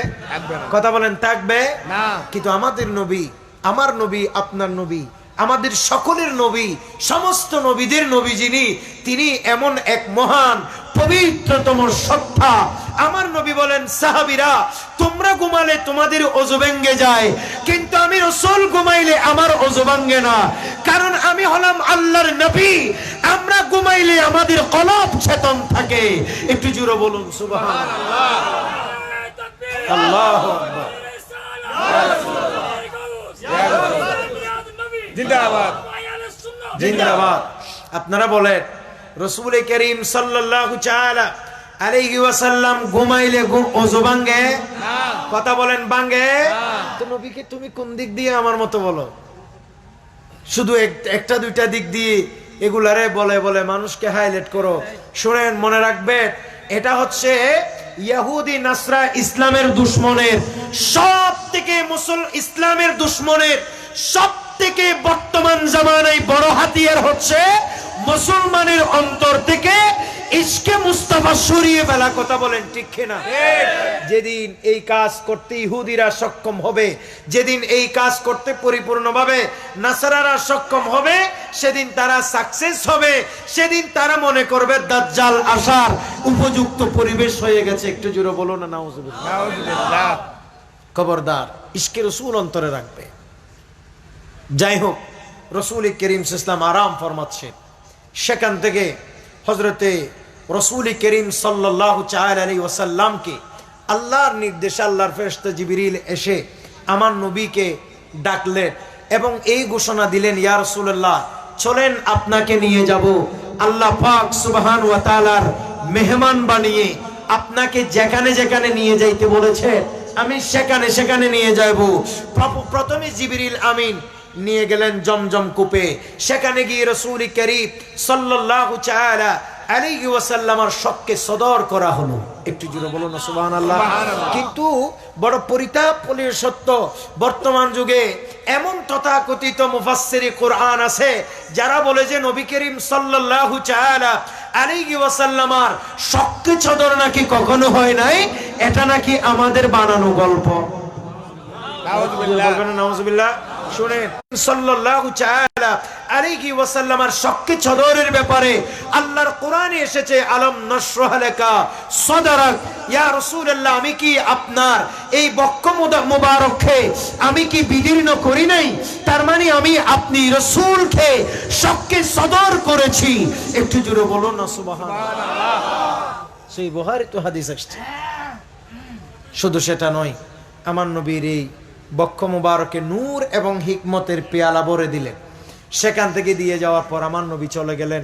কথা বলেন থাকবে না। কিন্তু আমাদের নবী, আমার নবী, আপনার নবী, আমাদের সকলের নবী, সমস্ত নবীদের নবী যিনি, তিনি এমন এক মহান পবিত্রতম সত্তা। আমার নবী বলেন, সাহাবীরা তোমরা ঘুমালে তোমাদের ওযু ভেঙে যায়, কিন্তু আমি রাসূল ঘুমাইলে আমার ওযু ভাঙে না, কারণ আমি হলাম আল্লাহর নবী। আমরা ঘুমাইলে আমাদের কলব চেতন থাকে। একটু জোরে বলুন সুবহানাল্লাহ। আল্লাহু আকবার। জিন্দাবাদ জিন্দাবাদ। আপনারা বলেন রাসূল করিম সাল্লাল্লাহু তাআলা আলাইহি ওয়াসাল্লাম ঘুমাইলে ওযু ভাঙে না? কথা বলেন ভাঙে না। তো নবীকে তুমি কোন দিক দিয়ে আমার মতো বলো? শুধু একটা দুইটা দিক দিয়ে এগুলারে বলে বলে মানুষকে হাইলাইট করো। শুনেন, মনে রাখবেন, এটা হচ্ছে ইহুদি নাসরা ইসলামের দুশমনের সব থেকে ইসলামের দুশমনের সব থেকে বর্তমান জামানায় বড় হাতিয়ার হচ্ছে মুসলমানের অন্তর থেকে ইশকে মুস্তাফা সরিয়ে ফেলা। কথা বলেন ঠিক কিনা? যেদিন এই কাজ করতে ইহুদিরা সক্ষম হবে, যেদিন এই কাজ করতে পরিপূর্ণভাবে নাসারারা সক্ষম হবে, সেদিন তারা সাকসেস হবে, সেদিন তারা মনে করবে দাজ্জাল আসার উপযুক্ত পরিবেশ হয়ে গেছে। একটু জোরে বলো না নাউজুবিল্লাহ। খবরদার, ইশকে রাসূল অন্তরে রাখবে। যাই হোক, রাসূল করিম সাল্লাল্লাহু আলাইহি ওয়াসাল্লাম আরাম ফরমাচ্ছে। সেখান থেকে হযরতে রাসূল করিম সাল্লাল্লাহু তাআলা আলাইহি ওয়াসাল্লামকে আল্লাহর নির্দেশে আল্লাহর ফেরেশতা জিবরিল এসে আমার নবীকে ডাকলেন এবং এই ঘোষণা দিলেন, ইয়া রাসূলুল্লাহ, চলেন আপনাকে নিয়ে যাব আল্লাহ পাক সুবহানাহু ওয়া তাআলার মেহমান বানিয়ে আপনাকে যেখানে যেখানে নিয়ে যাইতে বলেছে আমি সেখানে সেখানে নিয়ে যাব। প্রথমে জিবরিল আমিন নিয়ে গেলেন জমজম কূপে। সেখানে গিয়ে রাসূল করিম সাল্লাল্লাহু তাআলা আলাইহি ওয়াসাল্লামের শখকে সদর করা হলো। একটু জোরে বলুন না সুবহানাল্লাহ। কিন্তু বড় পরিতাপনীয় সত্য, বর্তমান যুগে এমন তথাকথিত মুফাসসিরে কোরআন আছে যারা বলে যে নবী করিম সাল্লাল্লাহু তাআলা আলাইহি ওয়াসাল্লামের শখকে সদর নাকি কখনো হয় নাই, এটা নাকি আমাদের বানানো গল্প। নাউজুবিল্লাহ। শুনেন, সাল্লাল্লাহু তাআলা আলাইহি ওয়াসাল্লামের শখকে সদরের ব্যাপারে আল্লাহর কোরআনে এসেছে, আলম নাশরাহ লাকা সাদরাক। ইয়া রাসূলুল্লাহ, আমি কি আপনার এই বক্ষ মুবারককে আমি কি বিদীর্ণ করি নাই? তার মানে আমি আপনি রাসূলকে শখকে সদর করেছি। একটু জোরে বলুন না সুবহানাল্লাহ। সহিহ বুখারী তো হাদিস আসছে। শুধু সেটা নয়, আমার নবীর এই বক্ষ মুবারকে নূর এবং হিকমতের পেয়ালা ভরে দিলেন। সেখান থেকে দিয়ে যাওয়ার পর আমার নবী চলে গেলেন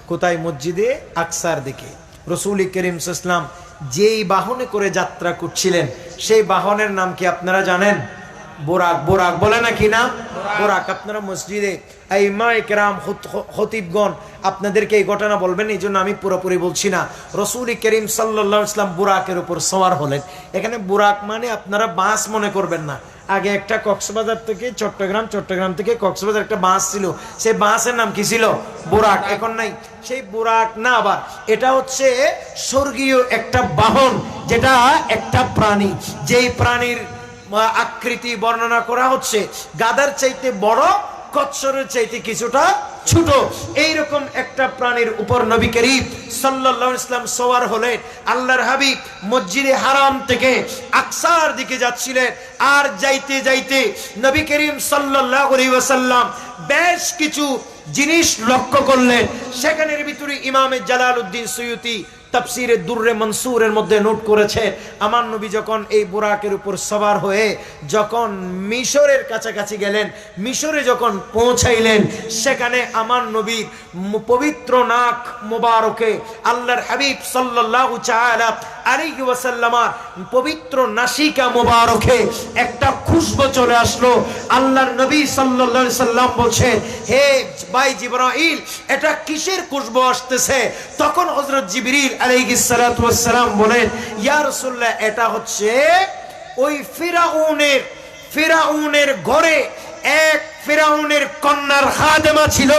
কোথায়? মসজিদে আকসার দিকে। রাসূল করিম সাল্লাল্লাহু আলাইহি ওয়াসাল্লাম যেই বাহনে করে যাত্রা করছিলেন সেই বাহনের নাম কি আপনারা জানেন? বুরাক। বুরাক বলে নাকি না? বুরাক। আপনারা মসজিদে আইমায়ে কেরাম খতিবগণ আপনাদেরকে এই ঘটনা বলবেন, এই জন্য আমি পুরোপুরি বলছি না। রাসূল করিম সাল্লাল্লাহু আলাইহি ওয়াসাল্লাম বুরাকের উপর সওয়ার হলেন। এখানে বুরাক মানে আপনারা বাস মনে করবেন না। আগে একটা কক্সবাজার থেকে চট্টগ্রাম, চট্টগ্রাম থেকে কক্সবাজার একটা বাস ছিল, সেই বাসের নাম কি ছিল? বুরাক। এখন নাই, সেই বুরাক না, আবার এটা হচ্ছে স্বর্গীয় একটা বাহন, যেটা একটা প্রাণী, যেই প্রাণীর আকৃতি বর্ণনা করা হচ্ছে গাধার চাইতে বড়, কচ্ছরের চাইতে কিছুটা ছোট। এইরকম একটা প্রাণীর উপর নবী করিম সাল্লাল্লাহু আলাইহি ওয়াসাল্লাম সওয়ার হলেন। আল্লাহর হাবিব মসজিদে হারাম থেকে আকসার দিকে যাচ্ছিলেন। আর যাইতে যাইতে নবী করিম সাল্লাল্লাহু আলাইহি ওয়াসাল্লাম বেশ কিছু জিনিস লক্ষ্য করলেন। সেখানের ভিতরে ইমামে জালালউদ্দিন সুয়ুতি তাফসীরে দুররে মনসুরের মধ্যে নোট করেছে, আমার নবী যখন এই বুরাকের উপর সওয়ার হয়ে যখন মিশরের কাছাকাছি গেলেন, মিশরে যখন পৌঁছাইলেন, সেখানে আমার নবীর পবিত্র নাক মোবারকে আল্লাহর হাবিব সাল্লাল্লাহু তাআলা আলাইহি ওয়াসাল্লামের পবিত্র নাসিকা মোবারকে একটা খুশবু চলে আসলো। আল্লাহর নবী সাল্লাল্লাহু আলাইহি সাল্লাম বলছেন, হে ভাই জিবরাইল, এটা কিসের খুশবু আসতেছে? তখন হযরত জিবরিল আলাইহিস সালাতু ওয়াস সালাম বলেন, ইয়া রাসূলুল্লাহ, এটা হচ্ছে ওই ফিরাউনের ঘরে এক ফিরাউনের কন্যার খাদেমা ছিল।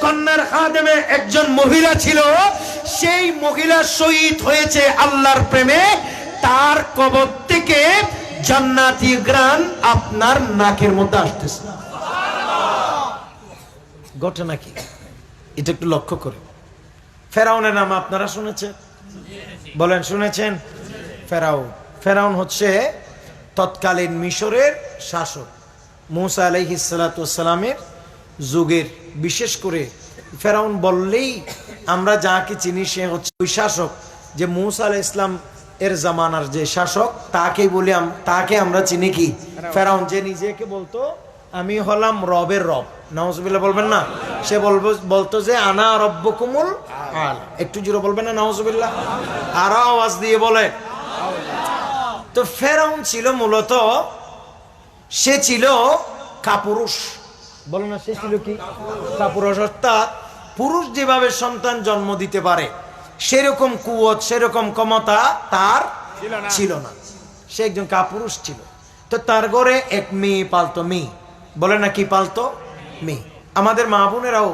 কন্যার খাদেমে একজন মহিলা ছিল, সেই মহিলা শহীদ হয়েছে আল্লাহর প্রেমে। তার কবর থেকে জান্নাতি ঘ্রাণ আপনার নাকের মধ্যে আসতেছে। ঘটনা কি এটা একটু লক্ষ্য করে। ফেরাউনের নাম আপনারা শুনেছেন? বলেন, শুনেছেন? ফেরাউন হচ্ছে তৎকালীন মিশরের শাসক। মুসা আলাইহিস সালাতু ওয়াস সালামের যুগের, বিশেষ করে ফেরাউন বললেই আমরা যাকে চিনি সে হচ্ছে ওই শাসক, যে মুসা আলাইহিস সালাম এর জামানার যে শাসক, তাকেই বলি, তাকে আমরা চিনি কি? ফেরাউন। যে নিজেকে বলতো আমি হলাম রবের রব, নাউজুবিল্লাহ বলবেন না? সে বলতো যে আনা রব্বুকুমুল আল। একটু জোরে বলবেন না নাউজুবিল্লাহ? আরো আওয়াজ দিয়ে বলে। তো ফেরাউন ছিল মূলত, সে ছিল কাপুরুষ। বলো না, সে ছিল কি? কাপুরুষ। অর্থাৎ পুরুষ যেভাবে সন্তান জন্ম দিতে পারে সেরকম কুওয়াত, সেরকম ক্ষমতা তার ছিল না। সে একজন কাপুরুষ ছিল। তো তার ঘরে এক মেয়ে পালতো। মেয়ে বলে না, কি পালতো? মেয়ে। আমাদের মা বোনেরাও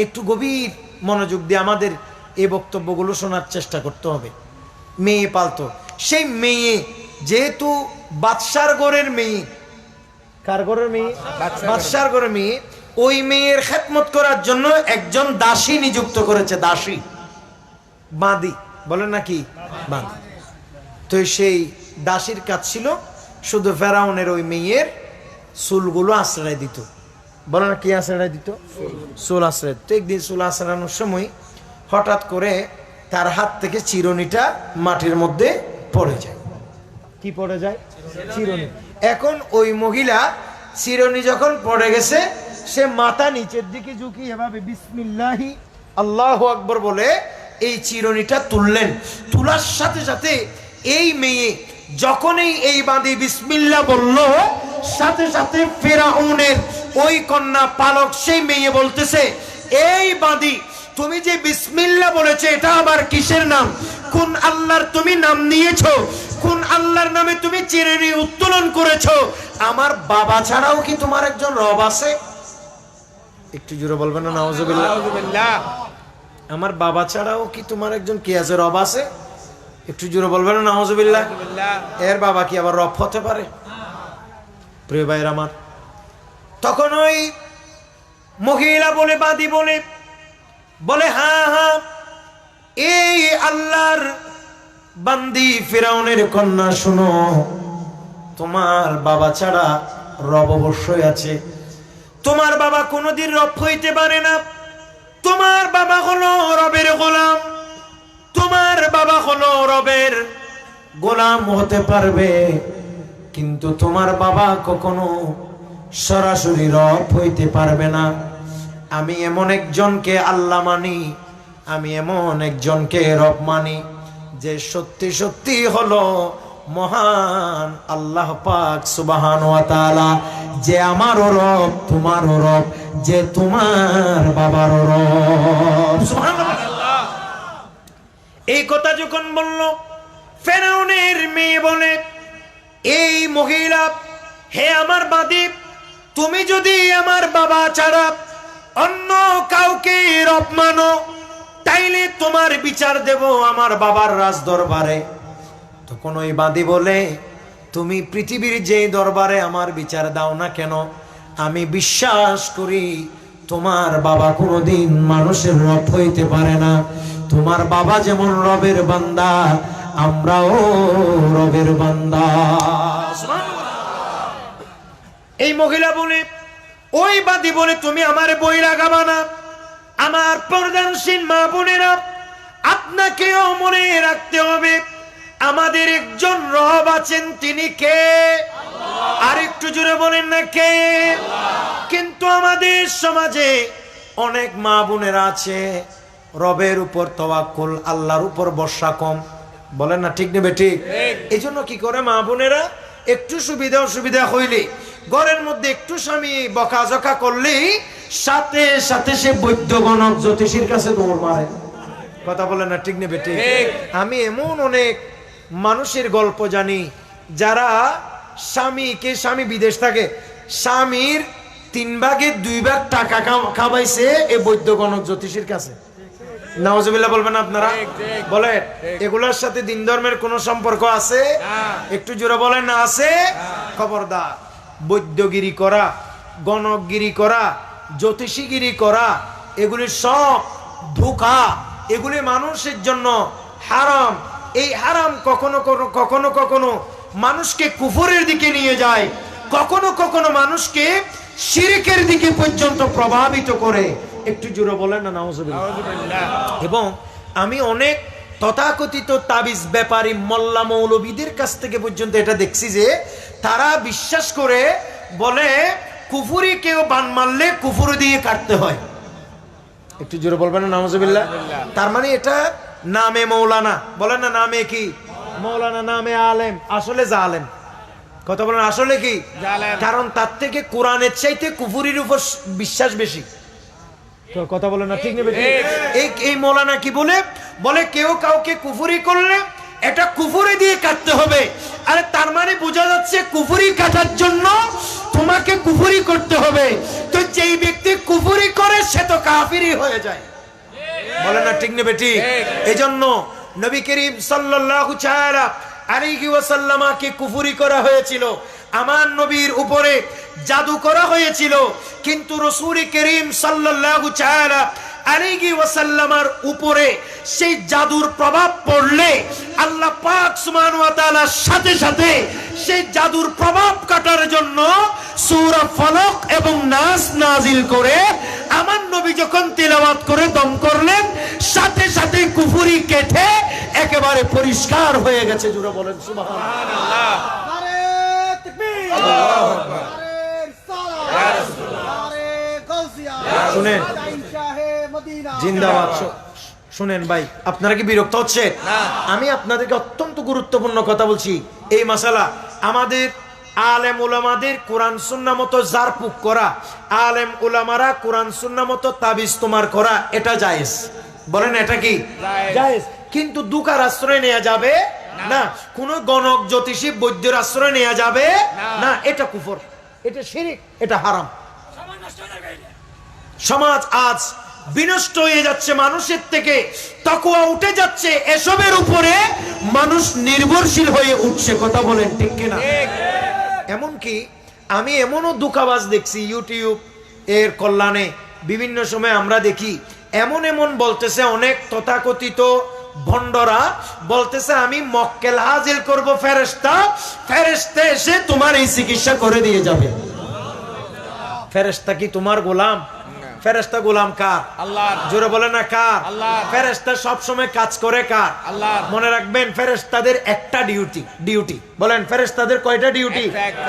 একটু গভীর মনোযোগ দিয়ে আমাদের এই বক্তব্যগুলো শোনার চেষ্টা করতে হবে। মেয়ে পালতো। সেই মেয়ে যেহেতু বাদশার ঘরের মেয়ে, কার ঘরের মেয়ে? বাদশার ঘরের মেয়ে। ওই মেয়ের খেদমত করার জন্য একজন দাসী নিযুক্ত করেছে। দাসী, বাঁধি বলে নাকি? বাঁধি। তো সেই দাসীর কাজ ছিল শুধু ফেরাউনের ওই মেয়ের চুলগুলো আশ্রয় দিত। বলে না, কি আশ্রয় দিত? চুল আশ্রয় দিত। একদিন চুল আশ্রানোর সময় হঠাৎ করে তার হাত থেকে চিরুনিটা মাটির মধ্যে পড়ে যায়। কি পড়ে যায়? চিরুনি। এখন ওই মহিলা চিরুনি যখন পড়ে গেছে, সে মাথা নিচের দিকে ঝুঁকিয়ে এভাবে বিসমিল্লাহি আল্লাহু আকবার বলে এই চিরুনিটা তুললেন। তোলার সাথে সাথে এই মেয়ে যখনই এই বাঁধি বিসমিল্লাহ বলল, সাথে সাথে ফেরাউনের ওই কন্যা পালক সেই মেয়ে বলতেছে, এই বাঁধি, তুমি যে বিসমিল্লাহ বলেছে এটা আবার কিসের নাম? কোন আল্লাহর তুমি নাম নিয়েছো? কোন আল্লাহর নামে তুমি চিরুনি উত্তোলন করেছো? আমার বাবা ছাড়াও কি তোমার একজন রব আছে? একটু জোরে বলবেন না নাউজুবিল্লাহ? আমার বাবা ছাড়াও কি তোমার একজন কি আছে? রব আছে? একটু জোরে বলবেন না নাউজুবিল্লাহ? এর বাবা কি আবার রব হতে পারে? প্রিয় ভাইয়ের আমার, তখন ওই মহিলা বলে, বাদী বলে হ্যাঁ হ্যাঁ, এই আল্লাহর বান্দি ফিরাউনের কন্যা, শুনো, তোমার বাবা ছাড়া রব অবশ্যই আছে। তোমার বাবা কোনোদিন রব হইতে পারে না। তোমার বাবা হলো রবের গোলাম। তোমার বাবা হলো রবের গোলাম হতে পারবে, কিন্তু তোমার বাবা কখনো সরাসরি রব হইতে পারবে না। আমি এমন একজনকে আল্লাহ মানি, আমি এমন একজনকে রব মানি যে সত্যি সত্যি হলো মহান আল্লাহ পাক সুবহানাহু ওয়া তাআলা, যে আমারও রব তোমারও রব, যে তোমার বাবারও রব। সুবহানাল্লাহ। এই কথা যখন বলল, ফেরাউনের মেয়ে বলে, এই মহিলা, হে আমার বাদী, তুমি যদি আমার বাবা ছাড়া অন্য কাউকে রব মানো, তাইলে তোমার বিচার দেব আমার বাবার রাজ দরবারে। তখন ওই বাদী বলে, তুমি পৃথিবীর যে দরবারে আমার বিচার দাও না কেন, আমি বিশ্বাস করি তোমার বাবা কোনোদিন মানুষের রব হইতে পারে না। তোমার বাবা যেমন রবের বান্দা, আমরাও রবের বান্দা। এই মহিলা বলে, ওই বাদী বলে, তুমি আমার বই লাগাবা না। আমার পর্দানশীল মা বোনেরা, আপনাকেও মনে রাখতে হবে আমাদের একজন রব আছেন, তিনি কে? আর একটু জোরে বলেন না, কে? কিন্তু আমাদের সমাজে অনেক মা বোনেরা আছে, রবের উপর তাওয়াক্কুল, আল্লাহর উপর ভরসা কম। বলেন না, ঠিক নেবে? ঠিক। এই জন্য কি করে মা বোনেরা একটু সুবিধা অসুবিধা হইলে, ঘরের মধ্যে একটু স্বামী বকাঝকা করলেই সাথে সাথে সে বৈদ্য গণক জ্যোতিষীর কাছে দৌড় মারে। কথা বলেন না, ঠিক নেবে? ঠিক। আমি এমন অনেক মানুষের গল্প জানি যারা স্বামী বিদেশ থাকে, স্বামীর 3 ভাগের 2 ভাগ টাকা খাওয়াইছে এই বৈদ্য গণক জ্যোতিষীর কাছে। নাউজুবিল্লাহ বলবেন আপনারা? বলেন, এগুলোর সাথে দিন ধর্মের কোন সম্পর্ক আছে? একটু জোরে বলেন না, আছে? খবরদার। বৈদ্যগিরি করা, গণকগিরি করা, জ্যোতিষীগিরি করা, এগুলি সব ধোঁকা, এগুলি মানুষের জন্য হারাম। এই হারাম কখনো কখনো কখনো মানুষকে কুফরের দিকে নিয়ে যায়, কখনো কখনো মানুষকে শিরকের দিকে পর্যন্ত প্রভাবিত করে। একটু জোরে বলেন না, নাউজুবিল্লাহ। এবং আমি অনেক তথাকথিত তাবিজ ব্যাপারী মোল্লা মৌলবীদের কাছ থেকে পর্যন্ত এটা দেখছি যে তারা বিশ্বাস করে বলে কুফরি কেউ বান মারলে কুফর দিয়ে কাটতে হয়। একটু জোরে বলবেন না, নাউজুবিল্লাহ। তার মানে এটা নামে মৌলানা, বলেন না, নামে কি মৌলানা, নামে আলেম, আসলে জালেম। কথা বলেন, আসলে কি? কারণ তার থেকে কোরআনের চাইতে কুফরির উপর বিশ্বাস বেশি। কথা বলেন না, ঠিক নেবে? এই মৌলানা কি বলে, বলে কেউ কাউকে কুফরি করলে এটা কুফরি দিয়ে কাটতে হবে। আরে তার মানে বোঝা যাচ্ছে কুফরি কাটার জন্য তোমাকে কুফরি করতে হবে। তো যেই ব্যক্তি কুফরি করে সে তো কাফিরই হয়ে যায়। বলেন না, ঠিক নেবে? ঠিক। এজন্য নবী করিম সাল্লাল্লাহু তাআলা আলাইহি ওয়াসাল্লামকে কুফরি করা হয়েছিল, আমার নবীর উপরে জাদু করা হয়েছিল, কিন্তু রাসূল করিম সাল্লাল্লাহু তাআলা আলাইহি ওয়াসাল্লামের উপরে সেই জাদুর প্রভাব পড়লে আল্লাহ পাক সুবহানাহু ওয়া তাআলার সাথে সাথে সেই জাদুর প্রভাব কাটার জন্য সূরা ফালাক এবং নাস নাজিল করে আমার নবী যখন তিলাওয়াত করে দম করলেন, সাথে সাথে কুফরি কেটে একেবারে পরিষ্কার হয়ে গেছে। জোরে বলেন সুবহানাল্লাহ। নারে তাকবীর, আল্লাহু আকবার, নারে সালাত, ইয়া রাসূলুল্লাহ, নারে গাউসিয়া, শুনেন, জিন্দাবাদ। শুনেন ভাই, আপনারা কি বিরক্ত হচ্ছে? আমি আপনাদেরকে অত্যন্ত গুরুত্বপূর্ণ কথা বলছি। এই মাসালা আমাদের আলেম উলামাদের কোরআন সুন্নাহ মতো জারপুক করা, আলেম উলামারা কোরআন সুন্নাহ মতো তাবিজ তোমার করা, এটা জায়েজ। বলেন, এটা কি জায়েজ? কিন্তু দুকার আশ্রয় নেওয়া যাবে না, কোন গণক জ্যোতিষী বৈদ্যের আশ্রয় নেওয়া যাবে না। এটা কুফর, এটা শিরক, এটা হারাম। সমাজ আজ বিনষ্ট হয়ে যাচ্ছে, মানুষের থেকে তাকওয়া উঠে যাচ্ছে, এসবের উপরে মানুষ নির্ভরশীল হয়ে উঠছে। কথা বলেন, ঠিক কিনা? এমনকি আমি এমনও দুঃখাবাজ দেখছি ইউটিউব এর কল্যাণে, বিভিন্ন সময় আমরা দেখি এমন এমন বলতেছে, অনেক তথাকথিত ভণ্ডরা বলতেছে আমি মক্কেল হাজির করব ফেরেশতা, ফেরেশতা এসে তোমার এই চিকিৎসা করে দিয়ে যাবে। ফেরেশতা কি তোমার গোলাম? ফেরেশতা গোলাম কার? আল্লাহর। জোরে বলে না কার? আল্লাহর। ফেরেশতা সব সময় কাজ করে কার? আল্লাহর। মনে রাখবেন ফেরেশতাদের একটা ডিউটি বলেন, ফেরেশতাদের কয়টা ডিউটি?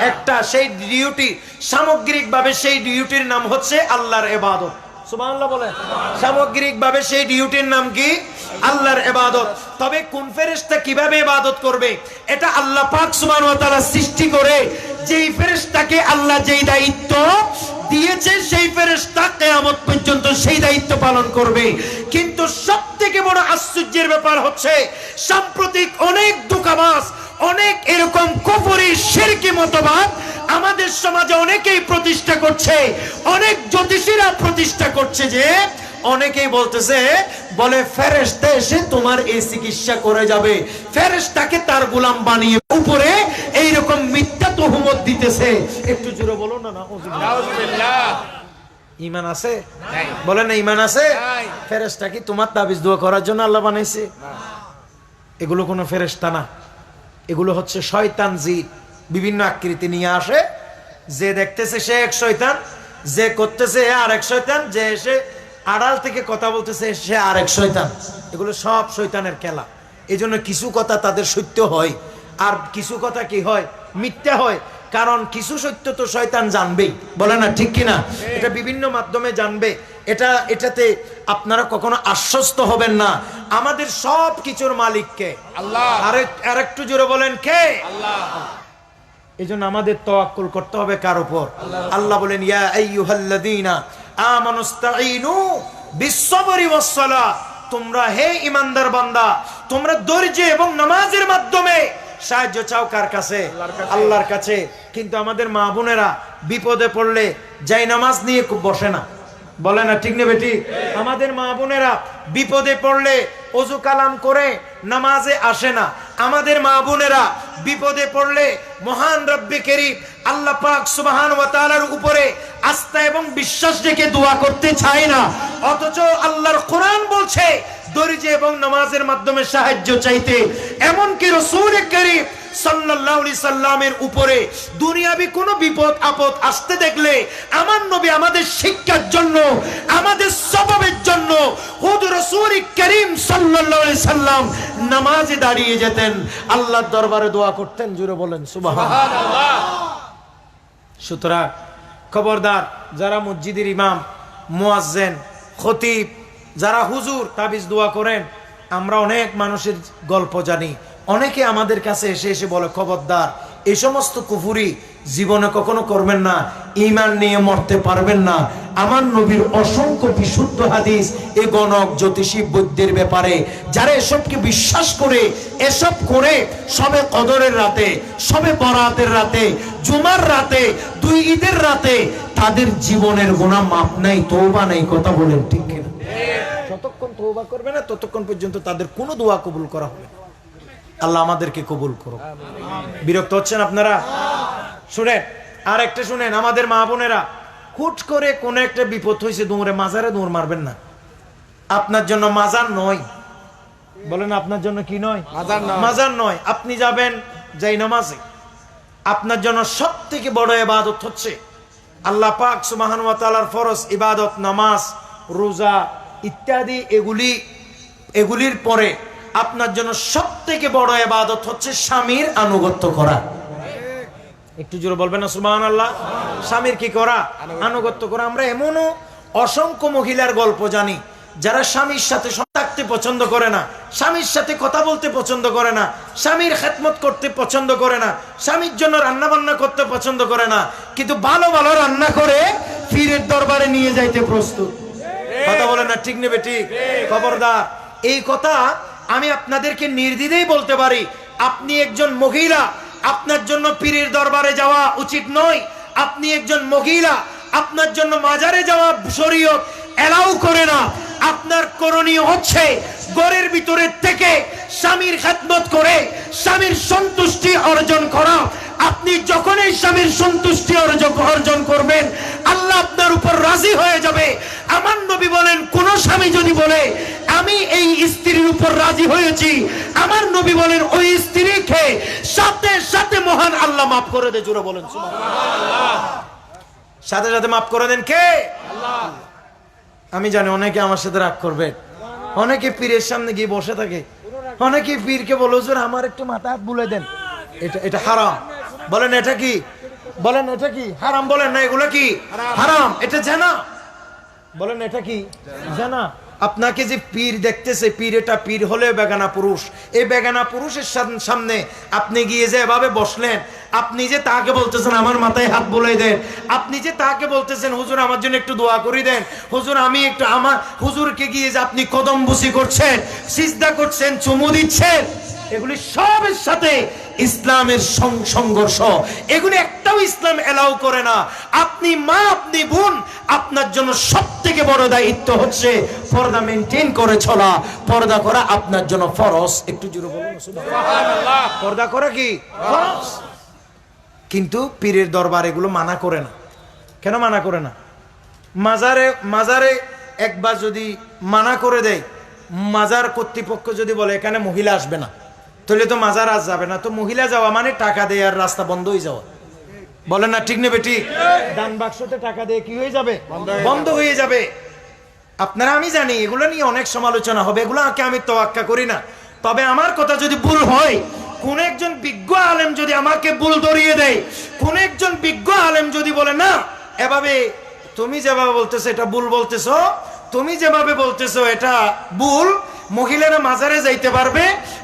একটা। সেই ডিউটি সামগ্রিকভাবে সেই ডিউটির নাম হচ্ছে আল্লাহর ইবাদত। সুবহানাল্লাহ বলেন। সামগ্রিকভাবে সেই ডিউটির নাম কি? আল্লাহর ইবাদত। তবে কোন ফেরেশতা কিভাবে ইবাদত করবে এটা আল্লাহ পাক সুবহানাহু ওয়া তাআলা সৃষ্টি করে যেই ফেরেশতাকে আল্লাহ যেই দায়িত্ব দিয়েছে সেই ফেরেশতা কিয়ামত পর্যন্ত সেই দায়িত্ব পালন করবে। কিন্তু সবথেকে বড় আশ্চর্যের ব্যাপার হচ্ছে সাম্প্রতিক অনেক ধোঁকাবাজ, অনেক এরকম কুফরি শিরকি মতবাদ আমাদের সমাজে অনেকেই প্রতিষ্ঠা করছে, অনেক জ্যোতিষীরা প্রতিষ্ঠা করছে যে অনেকেই বলতেছে, বলে ফেরেশতা এসে তোমার এই চিকিৎসা করে যাবে, ফেরেশতাকে তার গোলাম বানিয়ে উপরে এইরকম মিথ্যা তহমত দিতেছে। একটু জোরে বলো না। নাউজুবিল্লাহ। ঈমান আছে? নাই। বলেন না ঈমান আছে? নাই। ফেরেশতা কি তোমার তাবিজ দোয়া করার জন্য আল্লাহ বানাইছে? এগুলো কোনো ফেরেশতা না, এগুলো হচ্ছে শয়তান জিন। বিভিন্ন আকৃতি নিয়ে আসে, যে দেখতেছে সে এক শয়তান, যে করতেছে আর এক শয়তান, যে এসে আড়াল থেকে কথা বলতেছে সে আরেক শয়তান। এগুলো সব শয়তানের খেলা। এই জন্য কিছু কথা তাদের সত্য হয় আর কিছু কথা কি হয়? মিথ্যা হয়। কারণ কিছু সত্য তো শয়তান জানবেই, বলে না ঠিক কিনা? এটা বিভিন্ন মাধ্যমে জানবে। এটাতে আপনারা কখনো আশ্বস্ত হবেন না। আমাদের সব কিছুর মালিক কে? আল্লাহ। আর একটু জোরে বলেন কে? আল্লাহ। এই জন্য আমাদের তাওয়াক্কুল করতে হবে কার উপর? আল্লাহ বলেন, ইয়া আইয়ুহাল্লাযীনা আমানুস্তাঈনু বিস-সাবরি ওয়াস-সালাহ, তোমরা হে ঈমানদার বান্দা তোমরা ধৈর্য এবং নামাজের মাধ্যমে সাহায্য চাও কার কাছে? আল্লাহর কাছে। কিন্তু আমাদের মা বোনেরা বিপদে পড়লে যাই নামাজ নিয়ে খুব বসে না, বলে না ঠিক নেবে ঠিক? আমাদের মা বোনেরা বিপদে পড়লে ওযু কালাম করে নামাজে আসে না। আমাদের মা বোনেরা বিপদে পড়লে মহান রব্বে কারীম আল্লাহ পাক সুবহানাহু ওয়া তাআলার উপরে আস্থা এবং বিশ্বাস রেখে দোয়া করতে চায় না। অথচ আল্লাহর কোরআন বলছে ধৈর্য এবং নামাজের মাধ্যমে সাহায্য চাইতে। এমনকি রাসূল কারীম সাল্লাল্লাহু আলাইহি সাল্লামের উপরে দুনিয়াবি কোনো বিপদ আপদ আসতে দেখলে আমার নবী আমাদের শিক্ষার জন্য, আমাদের সওয়াবের জন্য হুজুর রাসূল কারীম সাল্লাল্লাহু আলাইহি সাল্লাম নামাজে দাঁড়িয়ে যেতেন, আল্লাহর দরবারে দোয়া করতেন। জোরে বলেন সুবহানাল্লাহ। সুতরাং খবরদার, যারা মসজিদের ইমাম, মুয়াজ্জিন, খতিব, যারা হুজুর তাবিজ দোয়া করেন, আমরা অনেক মানুষের গল্প জানি। অনেকে আমাদের কাছে এসে এসে বলে, খবরদার এই সমস্ত কুফরি জীবনে কখনো করবেন না, ঈমান নিয়ে মরতে পারবেন না। আমার নবীর অসংখ্য বিশুদ্ধ হাদিস এই গণক জ্যোতিষী বৈদ্যের ব্যাপারে, যারা এসবকে বিশ্বাস করে এসব করে সবে কদরের রাতে, সবে বরাতের রাতে, জুমার রাতে, দুই ঈদের রাতে তাদের জীবনের গুনাহ মাপ নাই, তওবা নাই। কথা বলেন ঠিক কিনা? যতক্ষণ তওবা করবে না ততক্ষণ পর্যন্ত তাদের কোনো দোয়া কবুল করা হবে না। আল্লাহ আমাদেরকে কবুল করুন। বিরক্ত হচ্ছেন আপনারা? শুনেন আর একটা শুনেন, আমাদের মা বোনেরা হুট করে কোন একটা বিপদ হয়েছে, দৌড়ে মাজারে দৌড় মারবেন না। আপনার জন্য মাজার নয়, বলেন আপনার জন্য কি নয়? মাজার নয়। আপনি যাবেন যাই নামাজে। আপনার জন্য সব থেকে বড় ইবাদত হচ্ছে আল্লাহ পাক সুবহানাহু ওয়া তাআলার ফরজ ইবাদত, নামাজ, রোজা ইত্যাদি। এগুলির পরে আপনার জন্য সব থেকে বড় ইবাদত হচ্ছে স্বামীর আনুগত্য করা। একটু জোরে বলবেন না সুবহানাল্লাহ। স্বামীর কি করা? আনুগত্য করা। আমরা এমনও অসংখ্য মহিলার গল্প জানি যারা স্বামীর সাথে থাকতে পছন্দ করে না, স্বামীর সাথে কথা বলতে পছন্দ করে না, স্বামীর খেদমত করতে পছন্দ করে না, স্বামীর জন্য রান্না বান্না করতে পছন্দ করে না, কিন্তু ভালো ভালো রান্না করে পীরের দরবারে নিয়ে যাইতে প্রস্তুত। কথা বলেন না ঠিক নেবে ঠিক? খবরদার, এই কথা আমি আপনাদেরকে নির্দ্বিধায় বলতে পারি। আপনি একজন মহিলা, আপনার জন্য পীরের দরবারে যাওয়া উচিত নয়। আপনি একজন মহিলা, আপনার জন্য মাজারে যাওয়া শরীয়ত এলাও করে না। আপনার করণীয় হচ্ছে ঘরের ভিতরে থেকে স্বামীর খেদমত করে স্বামীর সন্তুষ্টি অর্জন করা। আপনি যখন এই স্বামীর সন্তুষ্টি অর্জন করবেন, আল্লাহ আপনার উপর রাজি হয়ে যাবে। আমার নবী বলেন, কোন স্বামী যদি বলে আমি এই স্ত্রীর উপর রাজি হয়েছি, আমার নবী বলেন ওই স্ত্রীকে সাথে সাথে মহান আল্লাহ মাফ করে দেয়। জোরে বলেন সুবহানাল্লাহ। সাথে সাথে মাফ করে দেন কে? আল্লাহ। আমি জানি অনেকে আমার সাথে রাগ করবে, অনেকে পীরের সামনে গিয়ে বসে থাকে, অনেকে পীরকে বলো হুজুর আমার একটু মাথা হাত বুলে দেন, এটা হারাম। বলেন এটা কি? বলেন এটা কি হারাম? বলেন না এগুলো কি হারাম? এটা জানা? বলেন এটা কি জানা? আপনাকে যে পীর দেখতেছে, পীর এটা পীর হলে বেগানা পুরুষ, এই বেগানা পুরুষের সামনে আপনি গিয়ে যে এভাবে বসলেন, আপনি যে তাকে বলতেছেন আমার মাথায় হাত বুলাই দেন, আপনি যে তাকে বলতেছেন হুজুর আমার জন্য একটু দোয়া করে দেন, হুজুর আমি একটু আমার হুজুরকে গিয়ে যে আপনি কদম বুসি করছেন, সিজদা করছেন, চুমু দিচ্ছেন, এগুলি সবের সাথে ইসলামের সংঘর্ষ। এগুলি একটাও ইসলাম এলাও করে না। আপনি মা, আপনি বোন, আপনার জন্য সবথেকে বড় দায়িত্ব হচ্ছে পর্দা মেইনটেইন করে চলা। পর্দা করা আপনার জন্য ফরজ। একটু জোরে বলুন সুবহানাল্লাহ। পর্দা করা কি ফরজ? কিন্তু পীরের দরবার এগুলো মানা করে না। কেন মানা করে না? মাজারে একবার যদি মানা করে দেয়, মাজার কর্তৃপক্ষ যদি বলে এখানে মহিলা আসবে না, তাহলে তো মাজার আজ যাবে না। তো মহিলা যাওয়া মানে টাকা দেয় আর রাস্তা বন্ধ হয়ে যাওয়া। বলেন না ঠিক নেবে? ঠিক। দান বাক্সতে টাকা দিয়ে কি হয়ে যাবে? বন্ধ হয়ে যাবে। আপনারা, আমি জানি এগুলো নিয়ে অনেক সমালোচনা হবে, এগুলোকে আমি তোয়াক্কা করি না। তবে আমার কথা যদি ভুল হয়, কোন একজন বিজ্ঞ আলেম যদি আমাকে ভুল ধরিয়ে দেয়, কোন একজন বিজ্ঞ আলেম যদি বলে না এভাবে তুমি যেভাবে বলতেছো এটা ভুল বলতেছো, তুমি যেভাবে বলতেছো এটা ভুল, মহিলারা মাজারে যাইতে পারবে,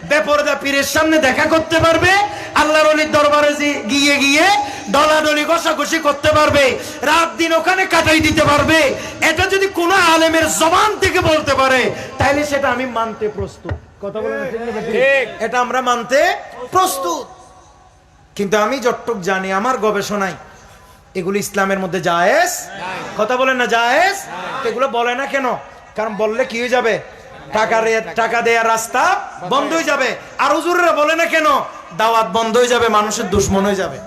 বেপরদা পীরের সামনে দেখা করতে পারবে, আল্লাহর ওলির দরবারে গিয়ে গিয়ে ডলাডলি ঘষাঘষি করতে পারবে, রাত দিন ওখানে কাটাই দিতে পারবে, এটা যদি কোনো আলেমের জবান থেকে বলতে পারে, তাহলে সেটা আমি মানতে প্রস্তুত। কথা বলেন ঠিক? এটা আমরা মানতে প্রস্তুত। কিন্তু আমি যতটুকু জানি আমার গবেষণায় এগুলো ইসলামের মধ্যে জায়েজ। কথা বলেন না জায়েজ? এগুলো বলে না কেন? কারণ বললে কি হয়ে যাবে? টাকা দেওয়ার রাস্তা বন্ধ হয়ে যাবে। আর হুজুররা বলে না কেন? দাওয়াত বন্ধ হয়ে যাবে, মানুষের দুশ্মন হয়ে যাবে।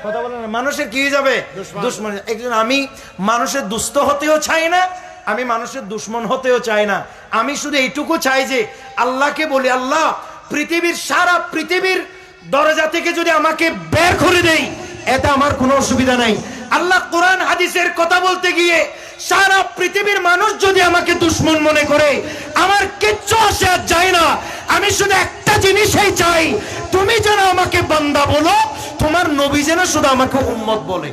কথা বলেন না, মানুষের কি হয়ে যাবে? দুশ্মন। একজন, আমি মানুষের দুস্থ হতেও চাই না, আমি মানুষের দুশ্মন হতেও চাই না। আমি শুধু এইটুকু চাই যে আল্লাহকে বলি, আল্লাহ পৃথিবীর সারা পৃথিবীর দরজা থেকে যদি আমাকে বের করে দেই, এটা আমার কোনো অসুবিধা নাই। আল্লাহ কোরআন হাদিসের কথা বলতে গিয়ে সারা পৃথিবীর মানুষ যদি আমাকে দুশ্মন মনে করে, আমার কিচ্ছু আসে আর যায় না। আমি শুধু একটা জিনিসই চাই, তুমি যেন আমাকে বান্দা বলো, তোমার নবী যেন শুধু আমাকে উম্মত বলে।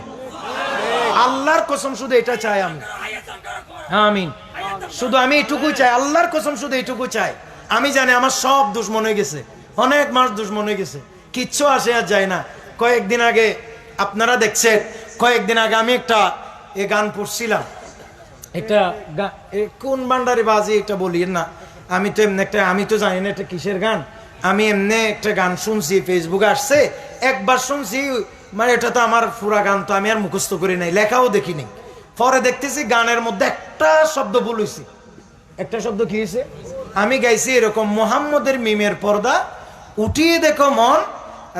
আল্লাহর কসম শুধু এটা চাই আমি। আমিন। শুধু আমি এটুকুই চাই, আল্লাহর কসম শুধু এটুকু চাই। আমি জানি আমার সব দুশ্মন হয়ে গেছে, অনেক মানুষ দুশ্মন হয়ে গেছে, কিচ্ছু আসে আর যায় না। কয়েকদিন আগে আপনারা দেখছেন, কয়েকদিন আগে আমি একটা গান পড়ছিলাম, একটা কোন বান্ডারি বাজি এটা বলিয়েন না, আমি তো এমনি একটা, আমি তো জানি না এটা কিসের গান, আমি এমনি একটা গান শুনছি, ফেসবুকে আসছে, একবার শুনছি, মানে এটা তো আমার পুরা গান তো আমি আর মুখস্থ করি নাই, লেখাও দেখিনি। পরে দেখতেছি গানের মধ্যে একটা শব্দ ভুল হয়েছে। একটা শব্দ কি হয়েছে? আমি গাইছি এরকম, মোহাম্মদের মিমের পর্দা উঠিয়ে দেখো মন,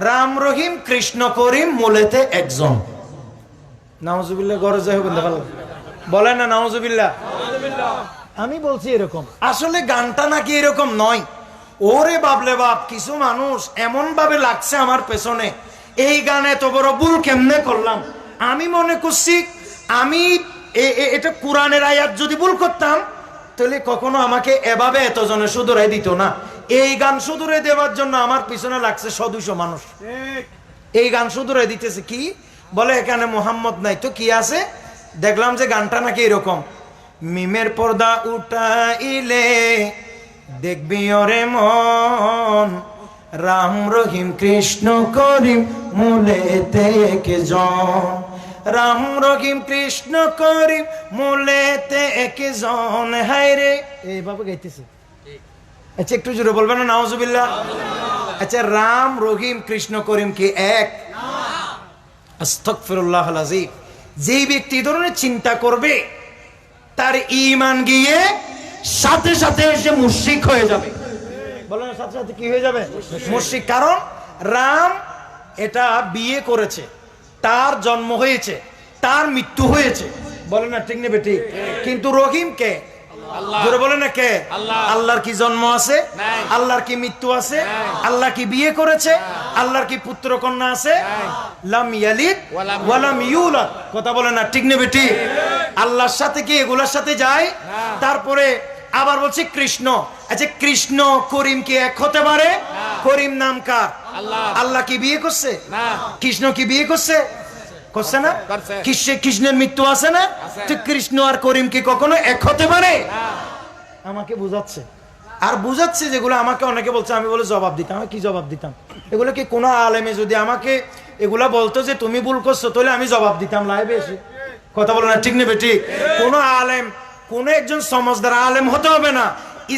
রাম রহিম কৃষ্ণ করিম মূলেতে একজন। নাউজুবিল্লাহ, গরজে হবে বলে না নাউজুবিল্লাহ। আমি বলছি এরকম, আসলে গানটা নাকি এরকম নয়। ওরে বাবলে বাপ, কিছু মানুষ এমন ভাবে লাগছে আমার পেছনে, এই গানে এত বড় ভুল কেমনে করলাম। আমি মনে করছি আমি এটা কোরআনের আয়াত যদি ভুল করতাম, তাহলে কখনো আমাকে এভাবে এতজনে শুধরাই দিত না। এই গান শুধরে দেওয়ার জন্য আমার পিছনে লাগছে 100-200 মানুষ। এই গান শুধরে দিতেছে কি বলে, এখানে মোহাম্মদ নাই তো কি আছে? দেখলাম যে গানটা নাকি এরকম, মিমের পর্দা উঠাইলে দেখবি ওরে মন, রাম রহিম কৃষ্ণ করিম মূলেতে একজন, রাম রহিম কৃষ্ণ করিম মূলেতে একজন। হায় রে, এইভাবে গাইতেছে। আচ্ছা একটু জোরে বলবেন না নাউজুবিল্লাহ? আচ্ছা, রাম রহিম কৃষ্ণ করিম কি এক? আস্তাগফিরুল্লাহ আল-আযীম। যেই ব্যক্তি এই ধরনের চিন্তা করবে, তার ঈমান গিয়ে সাথে সাথে সে মুশরিক হয়ে যাবে। বলেন সাথে সাথে কি হয়ে যাবে? মুশরিক। কারণ রাম এটা বিয়ে করেছে, তার জন্ম হয়েছে, তার মৃত্যু হয়েছে। বলেন না ঠিক নেবে? ঠিক। কিন্তু রহিম কে? জোরে বলেন না কে? আল্লাহর কি জন্ম আছে? আল্লাহর কি মৃত্যু আছে? আল্লাহ কি বিয়ে করেছে? আল্লাহর কি পুত্র কন্যা আছে? লাম ইয়ালিদ ওয়া লাম ইউলাদ। কথা বলেন না ঠিক নেবে? ঠিক। আল্লাহর সাথে কি এগুলোর সাথে যায়? তারপরে আবার বলছে কৃষ্ণ। আচ্ছা, কৃষ্ণ করিম কি এক হতে পারে? করিম নাম কার? আল্লাহ কি বিয়ে করছে? কৃষ্ণ কি বিয়ে করছে? করছে না? কৃষ্ণের মৃত্যু আছে না? তো কৃষ্ণ আর করিম কি কখনো এক হতে পারে? আমাকে বুঝাচ্ছে, আর বুঝাচ্ছে যেগুলো আমাকে অনেকে বলছে, আমি বলে জবাব দিতাম। আমি কি জবাব দিতাম? এগুলো কি কোনো আলেমে যদি আমাকে এগুলা বলতো যে তুমি ভুল করছো, তাহলে আমি জবাব দিতাম লাইভে এসে। কথা বলো না, ঠিক নেবে ঠিক? কোনো আলেম, কোন একজন সমাজদার আলেম হতে হবে না,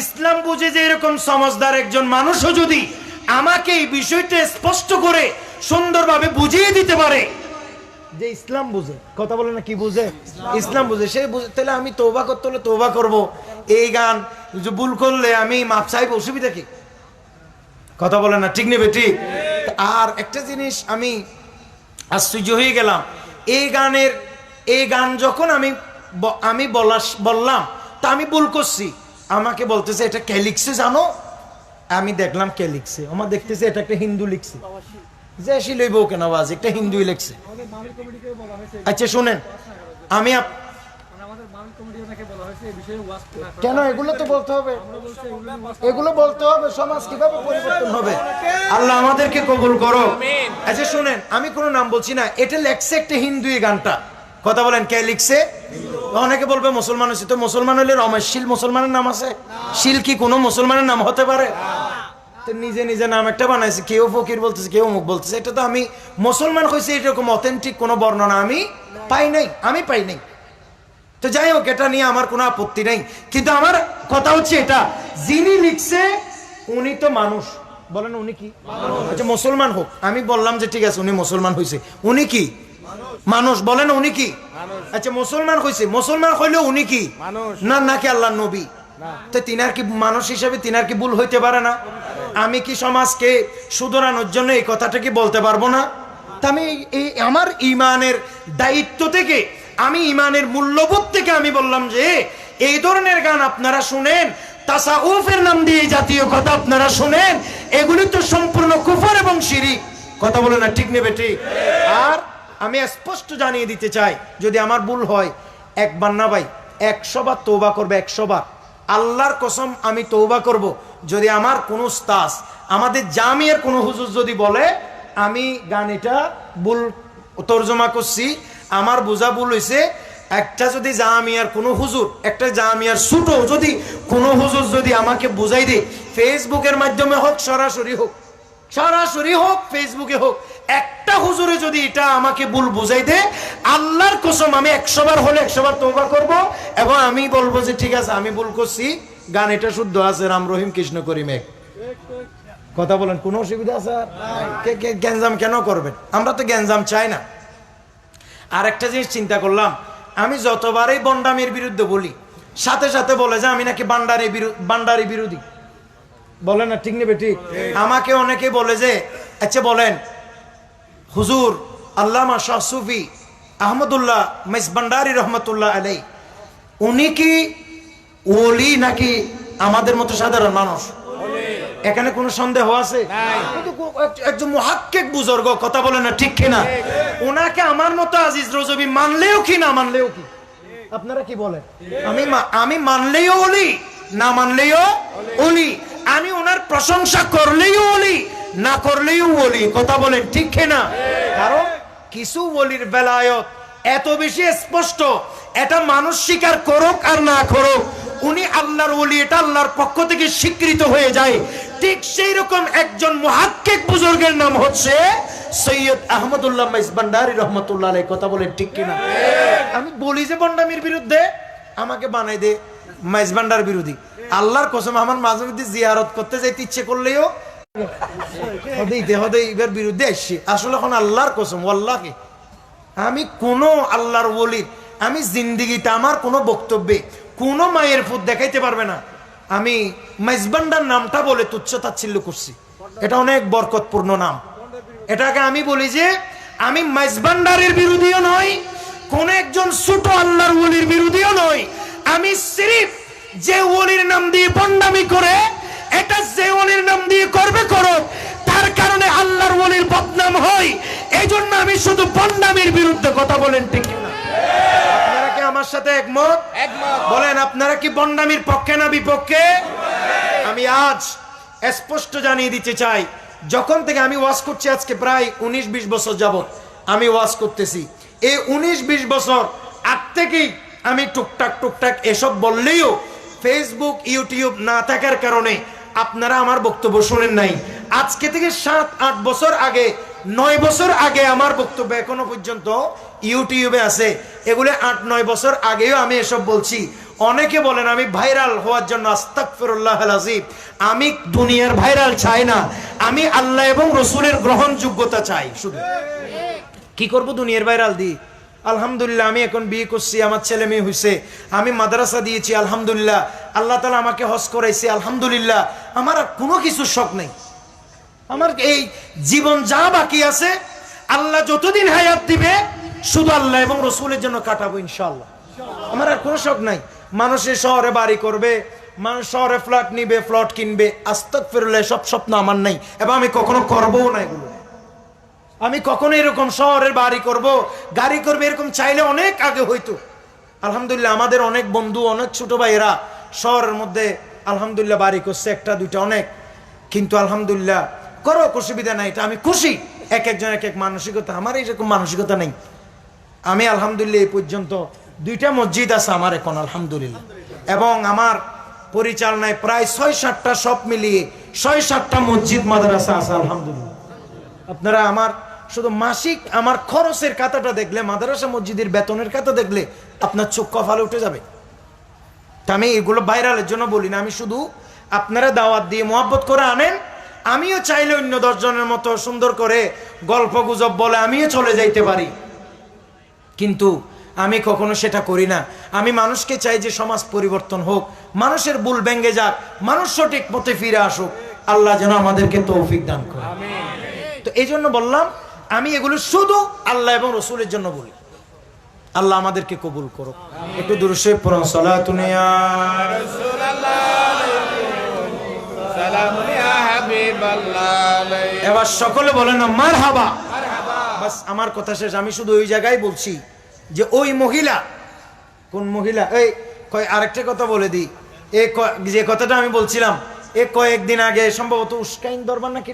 ইসলাম বুঝে যে এরকম সমাজদার একজন মানুষও যদি আমাকে এই বিষয়টা স্পষ্ট করে সুন্দরভাবে বুঝিয়ে দিতে পারে যে ইসলাম বুঝে, কথা বলে না, কি বুঝে? ইসলাম বুঝে, সে বুঝে, তাহলে আমি তওবা করতে হলে তওবা করব। এই গান যে ভুল করলে আমি মাপ চাইব, অসুবিধা কি? কথা বলে না, ঠিক নেবে ঠিক? আর একটা জিনিস আমি আশ্চর্য হয়ে গেলাম, এই গান যখন আমি বললাম তা আমি ভুল করছি, আমাকে বলতেছে এটা কে লিখছে জানো? আমি দেখলাম কে লিখছে, আমার দেখতেছে এটা একটা হিন্দু লিখছে। যে শিলইব কেন আওয়াজ, একটা হিন্দুই লিখছে। আচ্ছা শুনেন, আমি কেন এগুলো তো বলতে হবে, এগুলো বলতে হবে, সমাজ কিভাবে পরিবর্তন হবে? আল্লাহ আমাদেরকে কবুল করো। আচ্ছা শুনেন, আমি কোনো নাম বলছি না, এটা লেখছে একটা হিন্দু এই গানটা। কথা বলেন, কে লিখছে? অনেকে বলবে মুসলমান হচ্ছে, তো মুসলমান হলে রমেশ শীল মুসলমানের নাম আছে? শীল কি কোনো মুসলমানের নাম হতে পারে? তো নিজে নিজে নাম একটা বানাইছে, কেউ ফকির বলতেছে, কেউ মুখ বলতেছে। এটা তো আমি মুসলমান হয়েছে এরকম অথেন্টিক কোনো বর্ণনা আমি পাই নাই। তো যাই হোক, এটা নিয়ে আমার কোনো আপত্তি নেই, কিন্তু আমার কথা হচ্ছে এটা, যিনি লিখছে উনি তো মানুষ। বলেন উনি কি? আচ্ছা মুসলমান হোক, আমি বললাম যে ঠিক আছে উনি মুসলমান হয়েছে, উনি কি? মানুষ। বলেন উনি কি? আচ্ছা মুসলমান হয়েছে, মুসলমান হইলেও উনি কি? না, নাকি আল্লাহ নবী? তো তিনার কি মানুষ হিসাবে তিনার কি ভুল হইতে পারে না? আমি কি সমাজকে শুধরানোর জন্য এই কথাটা কি বলতে পারবো না? তা আমি আমার ইমানের দায়িত্ব থেকে, আমি ইমানের মূল্যবোধ থেকে আমি বললাম যে এই ধরনের গান আপনারা শুনেন, তাসাউফের নাম দিয়ে জাতীয় কথা আপনারা শুনেন, এগুলি তো সম্পূর্ণ কুফর এবং শিরিক। কথা বলে না, ঠিক নেবে ঠিক? আর আমি স্পষ্ট জানিয়ে দিতে চাই, যদি আমার ভুল হয়, একবার না ভাই 100 বার তওবা করবে, 100 বার। আল্লাহর কসম আমি তওবা করব, যদি আমার কোন উস্তাদ, আমাদের জামিয়ার কোন হুজুর যদি বলে আমি গান এটা ভুল তর্জমা করছি, আমার বোঝা ভুল হয়েছে, একটা যদি জামিয়ার কোন হুজুর, একটা জামিয়ার ছোট যদি কোন হুজুর যদি আমাকে বুঝাই দেয়, ফেসবুকের মাধ্যমে হোক, সরাসরি হোক, ফেসবুকে হোক, একটা হুজুরে যদি এটা আমাকে ভুল বুঝাই দেয়, আল্লাহর কসম আমি 100 বার হলে 100 বার তওবা করব, এবং আমি বলবো যে ঠিক আছে আমি ভুল করছি, গান এটা শুদ্ধ আছে, রাম রহিম কৃষ্ণ করিম এক। কথা বলেন, কোনো অসুবিধা আছে? গ্যাঞ্জাম কেন করবেন? আমরা তো গ্যাঞ্জাম চাই না। আর একটা জিনিস চিন্তা করলাম, আমি যতবারই বন্ডামির বিরুদ্ধে বলি, সাথে সাথে বলে যে আমি নাকি বান্ডারি বিরোধী। বলে না, ঠিক নেবে ঠিক? আমাকে অনেকে বলে যে আচ্ছা বলেন হুজুর আল্লামা শাহ সুফি আহমদুল্লাহ মেজবান্ডারি রহমতুল্লাহ আলাই, উনি কি ওলি নাকি আমাদের মতো সাধারণ মানুষ? এখানে কোনো সন্দেহ আছে? একজন মুহাক্কিক বুজুর্গ, কথা বলে না, ঠিক কিনা? ওনাকে আমার মতো আজিজ রজবি মানলেও কি না মানলেও কি? আপনারা কি বলেন? আমি মানলেও ওলি, না মানলেও ওলি। আমি ওনার প্রশংসা করলেও ওলি, না করলেও ওলি। কথা বলেন, ঠিক কিনা? কারণ কিছু ওলির বেলায়ত এত বেশি স্পষ্ট, এটা মানুষ স্বীকার করুক আর না করুক, উনি আল্লাহর ওলি, এটা আল্লাহর পক্ষ থেকে স্বীকৃত হয়ে যায়। ঠিক সেই রকম একজন মুহাক্কিক বুজুর্গের নাম হচ্ছে সৈয়দ আহমদুল্লাহ মেজবান্ডারি রহমতুল্লাহ আলাইহি। কথা বলেন, ঠিক কিনা? আমি বলি যে বন্ডামির বিরুদ্ধে, আমাকে বানাই দে মেজবান্ডার বিরোধী। আল্লাহর কসম, আমার মাঝে মধ্যে জিয়ারত করতে যাইতে ইচ্ছে করলেও এবার বিরুদ্ধে আসছি। আসলে এখন আল্লাহর কসম ওয়াল্লাহি আমি কোন আল্লাহর ওলির, আমি জিন্দিগিতে আমার কোনো বক্তব্যে কোনো মায়ের ফুট দেখাইতে পারবে না আমি মেজবান্ডার নামটা বলে তুচ্ছ তাচ্ছিল্য করছি। এটা অনেক বরকতপূর্ণ নাম। এটাকে আমি বলি যে আমি মেজবান্ডারের বিরোধীও নই, কোন একজন ছোট আল্লাহর ওলির বিরোধীও নই। আমি সিরিফ যে ওলির নাম দিয়ে বন্ডামি করে, এটা যে ওলির নাম দিয়ে করবে করুক, তার কারণে আল্লাহর ওলির বদনাম হয়, এই জন্য আমি শুধু বন্ডামির বিরুদ্ধে। কথা বলেন, ঠিক না? আপনারা কি আমার সাথে একমত? বলেন আপনারা কি ভণ্ডামির পক্ষে না বিপক্ষে? আমি আজ স্পষ্ট জানিয়ে দিতে চাই, যখন থেকে আমি ওয়াজ করছি আজকে প্রায় 19-20 বছর যাবত আমি ওয়াজ করতেছি, এই 19-20 বছর আগ থেকেই আমি টুকটাক এসব বললেও ফেসবুক ইউটিউব না থাকার কারণে আপনারা আমার বক্তব্য শুনেন নাই। আজকে থেকে 7-8 বছর আগে, 9 বছর আগে আমার বক্তব্য এখনো পর্যন্ত ইউটিউবে আছে। এগুলো 8-9 বছর আগেও আমি এসব বলছি। অনেকে বলেন আমি ভাইরাল হওয়ার জন্য, আস্তাগফিরুল্লাহল আযীম, আমি দুনিয়ার ভাইরাল চাই না, আমি আল্লাহ এবং রসুলের গ্রহণযোগ্যতা চাই। শুধু কি করব দুনিয়ার ভাইরাল দি? আলহামদুলিল্লাহ আমি এখন বিয়ে করছি, আমার ছেলে মেয়ে হয়েছে, আমি মাদ্রাসা দিয়েছি আলহামদুলিল্লাহ, আল্লাহ তাআলা আমাকে হজ করাইছে আলহামদুলিল্লাহ। আমার আর কোনো কিছু শখ নেই। আমার এই জীবন যা বাকি আছে, আল্লাহ যতদিন হায়াত দিবে শুধু আল্লাহ এবং রসুলের জন্য কাটাবো ইনশাআল্লাহ। আমার আর কোনো শখ নাই। মানুষের শহরে বাড়ি করবে, মানুষ শহরে ফ্ল্যাট নিবে, ফ্ল্যাট কিনবে, আস্তাগফিরুল্লাহ, সব স্বপ্ন আমার নাই এবং আমি কখনো করবও না এগুলো। আমি কখনো এরকম শহরের বাড়ি করব, গাড়ি করবে এরকম চাইলে অনেক আগে হইতো। আলহামদুলিল্লাহ আমাদের অনেক বন্ধু, অনেক ছোট ভাইয়েরা শহরের মধ্যে আলহামদুলিল্লাহ বাড়ি করছে, একটা দুইটা অনেক। কিন্তু আলহামদুলিল্লাহ করো, অসুবিধা নাই, এটা আমি খুশি। এক একজন এক এক মানসিকতা, আমার এইরকম মানসিকতা নেই। আমি আলহামদুলিল্লাহ এই পর্যন্ত 2টা মসজিদ আছে আমার এখন আলহামদুলিল্লাহ, এবং আমার পরিচালনায় প্রায় 6-7টা, সব মিলিয়ে 6-7টা মসজিদ মাদ্রাসা আছে আলহামদুলিল্লাহ। আপনারা আমার শুধু মাসিক আমার খরচের খাতাটা দেখলে, মাদ্রাসা মসজিদের বেতনের খাতা দেখলে আপনার চোখ কপালে উঠে যাবে। তা আমি এগুলো ভাইরালের জন্য বলি না, আমি শুধু আপনারা দাওয়াত দিয়ে মোহাব্বত করে আনেন। আমিও চাইলে অন্য 10 জনের মতো সুন্দর করে গল্প গুজব বলে আমিও চলে যাইতে পারি, কিন্তু আমি কখনো সেটা করি না। আমি মানুষকে চাই যে সমাজ পরিবর্তন হোক, মানুষের ভুল ভেঙে যাক, মানুষ সঠিক পথে ফিরে আসুক। আল্লাহ যেন আমাদেরকে তৌফিক দান করে। তো এই জন্য বললাম, আমি এগুলো শুধু আল্লাহ এবং রসুলের জন্য বলি। আল্লাহ আমাদেরকে কবুল করুক। একটু দুরূদ শরীফ পড়ুন। সালাতুন ইয়া রাসূলুল্লাহ, সালামুন ইয়া হাবিবাল্লাহ। এবার সকলে বলেন না মারহাবা। বাস আমার কথা শেষ। আমি শুধু ওই জায়গায় বলছি যে ওই মহিলা, কোন মহিলা, এই আরেকটা কথা বলে দিই, যে কথাটা আমি বলছিলাম কয়েকদিন আগে, সম্ভবত উস্কাইন দরবার নাকি,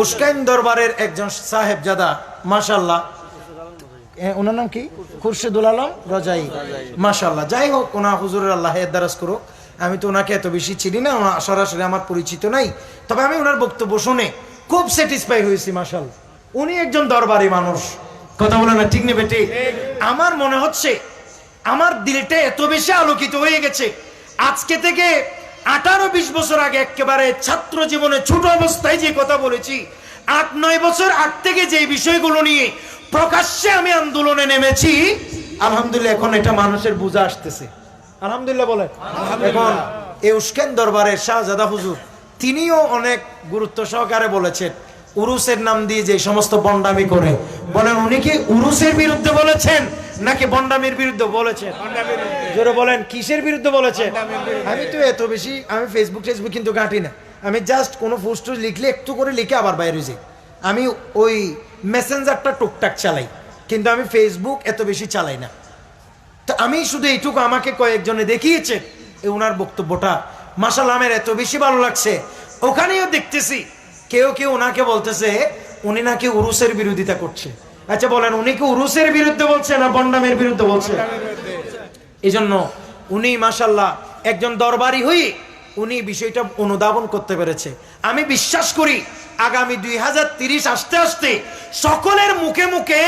উস্কাইন দরবারের একজন সাহেবজাদা, মাশাআল্লাহ, ওনার নাম কি, খুরশিদুল আলম রজাই, মাশাআল্লাহ। যাই হোক, ওনা হুজুরের আল্লাহ দারাজ করুক। আমি তো ওনাকে এত বেশি চিনি না, সরাসরি আমার পরিচিত নাই, তবে আমি ওনার বক্তব্য শুনে খুব স্যাটিসফাই হয়েছি মাশাআল্লাহ। উনি একজন দরবারি মানুষ, কথা বলে না, ঠিক নেবে ঠিক। আমার মনে হচ্ছে আমার দিলটা এত বেশি আলোকিত হয়ে গেছে। আজকে থেকে 18-20 বছর আগে একেবারে ছাত্র জীবনে ছোট অবস্থায় যে কথা বলেছি, 8-9 বছর আগ থেকে যে বিষয়গুলো নিয়ে প্রকাশ্যে আমি আন্দোলনে নেমেছি, আলহামদুলিল্লাহ এখন এটা মানুষের বুঝা আসতেছে। আলহামদুলিল্লাহ বলে। এখন এই উস্কাইন দরবারের শাহজাদা হুজুর, তিনিও অনেক গুরুত্ব সহকারে বলেছেন, উরুসের নাম দিয়ে যে সমস্ত বন্ডামি করে, বলেন উনি কি উরুসের বিরুদ্ধে বলেছেন নাকি বন্ডামির বিরুদ্ধে বলেছেন? জোরে বলেন, কিসের বিরুদ্ধে বলেছেন? আমি তো এত বেশি, আমি ফেসবুক কিন্তু ঘাঁটি না। আমি জাস্ট কোনো পোস্ট লিখলে একটু করে লিখে আবার বাইরে যাই। আমি ওই মেসেঞ্জারটা টুকটাক চালাই, কিন্তু আমি ফেসবুক এত বেশি চালাই না। তো আমি শুধু এইটুকু, আমাকে কয়েকজনে দেখিয়েছে এই ওনার বক্তব্যটা, মাশাআল্লাহ আমার এত বেশি ভালো লাগছে। ওখানেও দেখতেছি কেউ কেউ ওনাকে বলতেছে উনি নাকি উরুসের বিরোধিতা করছে। আচ্ছা বলেন, উনি কি উরুসের বিরুদ্ধে বলছে না বন্ডামের বিরুদ্ধে বলছে? এই জন্য উনি মাশাআল্লাহ একজন দরবারি হয়ে উনি বিষয়টা অনুধাবন করতে পেরেছে। আমি বিশ্বাস করি আগামী 2030 আসতে আসতে সকলের মুখে মুখে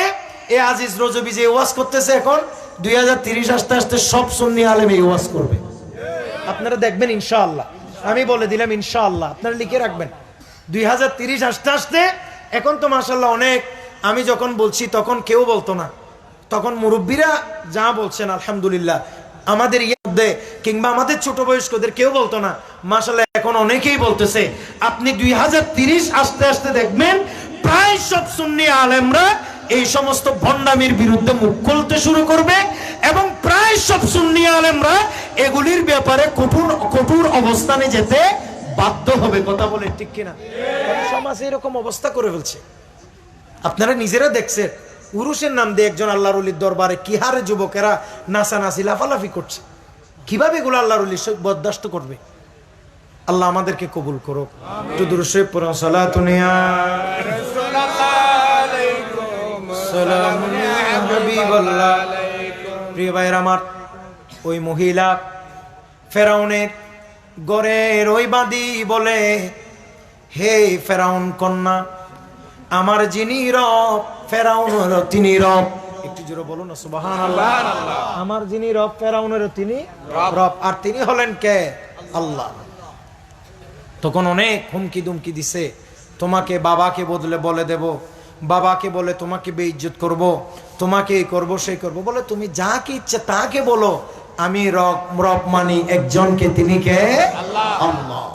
এ আজিজ রজবি যে ওয়াজ করতেছে, এখন 2030 আসতে আসতে সব সুন্নি আলেম এই ওয়াজ করবে। আপনারা দেখবেন ইনশাআল্লাহ, আমি বলে দিলাম ইনশাআল্লাহ, আপনারা লিখে রাখবেন। 2030 আসতে আসতে, এখন তো মাশাআল্লাহ অনেক, আমি যখন বলছি তখন কেউ বলতো না, তখন মুরব্বীরা যা বলছেন আলহামদুলিল্লাহ, আমাদের মধ্যে কিংবা আমাদের ছোট বয়স্কদের কেউ বলতো না, মাশাআল্লাহ এখন অনেকেই বলতেছে। আপনি 2030 আসতে আসতে দেখবেন প্রায় সব সুন্নি আলেমরা এই সমস্ত ভণ্ডামির বিরুদ্ধে মুখ খুলতে শুরু করবে, এবং প্রায় সব সুন্নি আলেমরা এগুলির ব্যাপারে কঠোর অবস্থানে যেতে বাধ্য হবে। কথা বলে ঠিক কিনা? সমাজে এরকম অবস্থা করে ফেলছে, আপনারা নিজেরা দেখছেন। উরুসের নাম দিয়ে একজন আল্লাহর ওলির দরবারে কি হারে যুবকেরা নাচানাচি লাফালাফি করছে, কিভাবে এগুলো আল্লাহর ওলি বরদাস্ত করবে? আল্লাহ আমাদেরকে কবুল করুক। একটু দুরূদ শরীফ পড়ুন। সালাতুন ইয়া সালামুন ইয়া হাবিবাল্লাহ। প্রিয় ভাইরা আমার, ওই মহিলা ফেরাউনের ঘরের ওই বাদী বলে, হে ফেরাউন কন্যা, আমার যিনি রব ফেরাউনের তিনি রব। একটু জোরে বলুন না সুবহানাল্লাহ। আমার যিনি রব ফেরাউনের তিনি রব, আর তিনি হলেন কে? আল্লাহ। তখন অনেক হুমকি দুমকি দিছে, তোমাকে বাবাকে বদলে বলে দেব, বাবাকে বলে তোমাকে বেইজ্জত করব, তোমাকে এই করবো সেই করবো, বলে তুমি যাকে ইচ্ছে তাকে বলো, আমি রব মানি একজনকে, তিনি কে? আল্লাহ।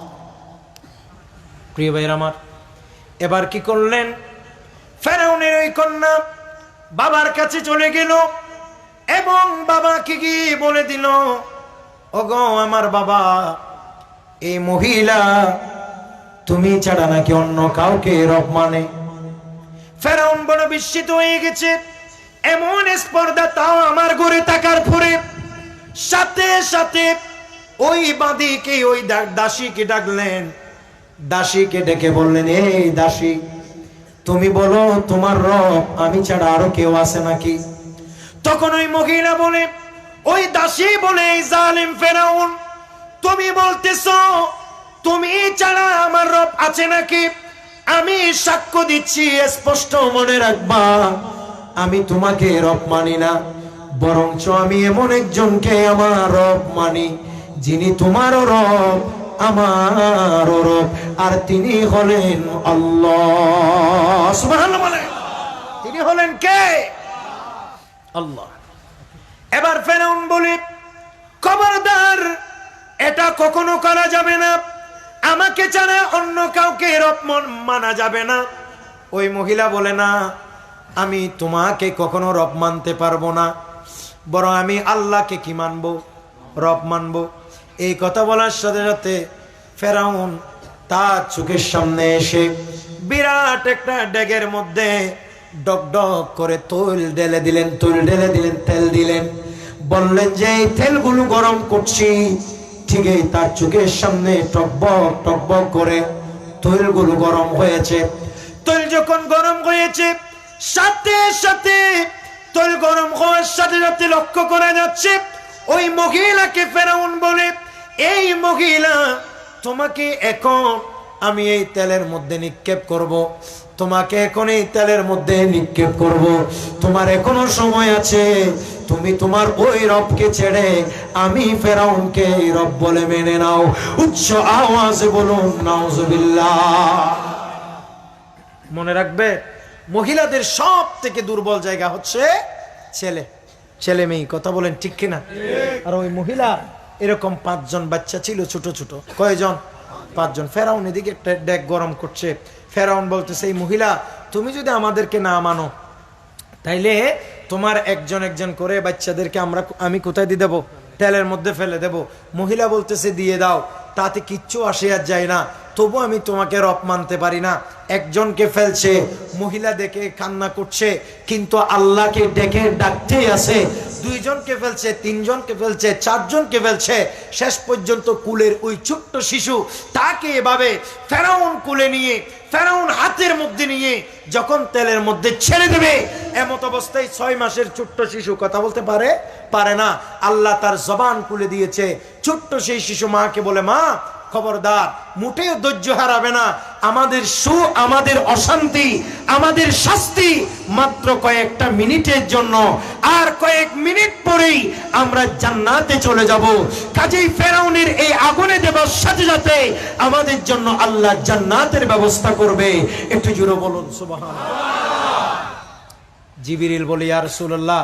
প্রিয় ভাইয়ের আমার, এবার কি করলেন? ফেরাউনের ওই কন্যা বাবার কাছে চলে গেল এবং বাবাকে গিয়ে বলে দিল, ওগো আমার বাবা, এই মহিলা তুমি ছাড়া নাকি অন্য কাউকে রব মানে। ফেরাউন বড় বিস্মিত হয়ে গেছে, এমন স্পর্ধা, তাও আমার ঘরে থাকার পরে। সাথে সাথে ওই বাদীকে, ওই দাসীকে ডাকলেন, দাসীকে ডেকে বললেন, এই দাসী, তুমি বলো তোমার রব আমি ছাড়া আরো কেউ আছে নাকি? তখন ওই মহিলা বলে, ওই দাসী বলে, এই জালিম ফেরাউন, তুমি বলতেছো তুমি ছাড়া আমার রব আছে নাকি? আমি সাক্ষ্য দিচ্ছি, স্পষ্ট মনে রাখবা, আমি তোমাকে রব মানি না, বরঞ্চ আমি এমন একজনকে আমার রব মানি, যিনি তোমারও রব আমারও রব, আর তিনি হলেন আল্লাহ। সুবহানাল্লাহ বলেন। তিনি হলেন কে? আল্লাহ। এবার ফেরাউন বলে, খবরদার, এটা কখনো করা যাবে না, আমাকে ছাড়া অন্য কাউকে রব মানা যাবে না। ওই মহিলা বলে, না, আমি তোমাকে কখনো রব মানতে পারবো না, বরং আমি আল্লাহকে কি মানবো? রব মানবো। এই কথা বলার সাথে সাথে ফেরাউন তার চোখের সামনে এসে বিরাট একটা ডেগের মধ্যে ডক ডক করে তৈল ঢেলে দিলেন, তেল দিলেন, বললেন যে এই তেলগুলো গরম করছি, ঠিক এই তার চোখের সামনে টকবক টকবক করে তৈলগুলো গরম হয়েছে। তৈল যখন গরম হয়েছে, সাথে সাথে তৈল গরম হওয়ার সাথে সাথে লক্ষ্য করা যাচ্ছে ওই মহিলাকে ফেরাউন বলে, এই মহিলা, তোমাকে এখন আমি এই তেলের মধ্যে নিক্ষেপ করব, তোমাকে এখন এই তেলের মধ্যে নিক্ষেপ করব, তোমার এখনো সময় আছে, তুমি তোমার ওই রবকে ছেড়ে আমি ফেরাউনকে রব বলে মেনে নাও। উচ্চ আওয়াজে বলুন নাউজুবিল্লাহ। মনে রাখবে, মহিলাদের সব থেকে দুর্বল জায়গা হচ্ছে ছেলে মেয়ে। কথা বলেন ঠিক কিনা? আর ওই মহিলা এরকম 5 জন বাচ্চা ছিল, ছোট ছোট। কয়জন? 5 জন। ফেরাউন এদিকে একটা ডেক গরম করছে। ফেরাউন বলতেছে, এই মহিলা, তুমি যদি আমাদেরকে না মানো, তাইলে তোমার একজন একজন করে বাচ্চাদেরকে আমি কোথায় দিয়ে দেবো? তেলের মধ্যে ফেলে দেব। মহিলা বলতেছে, দিয়ে দাও, তাতে কিচ্ছু আসে আর যায় না, তবু আমি তোমাকে রব মানতে পারি না। একজনকে ফেলছে, মহিলা দেখে কান্না করছে, কিন্তু আল্লাহকে ডেকে ডাকতেই আছে। 2 জনকে ফেলছে, 3 জনকে ফেলছে, 4 জনকে ফেলছে, শেষ পর্যন্ত কুলের ওই ছোট্ট শিশু, তাকে এভাবে ফেরাউন কুলে নিয়ে, ফেরাউন হাতের মধ্যে নিয়ে যখন তেলের মধ্যে ছেড়ে দেবে, এমত অবস্থায় 6 মাসের ছোট্ট শিশু কথা বলতে পারে না। আল্লাহ তার জবান খুলে দিয়েছে। ছোট্ট সেই শিশু মাকে বলে, মা, খবরদার, মোটেও ধৈর্য হারাবে না, আমাদের অশান্তি, আমাদের শাস্তি মাত্র কয়েকটা মিনিটের জন্য, আর কয়েক মিনিট পরেই আমরা জান্নাতে চলে যাব। কাজেই ফেরাউনের এই আগুনে দেবার সাথে সাথে আমাদের জন্য আল্লাহ জান্নাতের ব্যবস্থা করবে। একটু জোরে বলুন সুবহানাল্লাহ। জিবরিল বলে, ইয়া রাসূলুল্লাহ,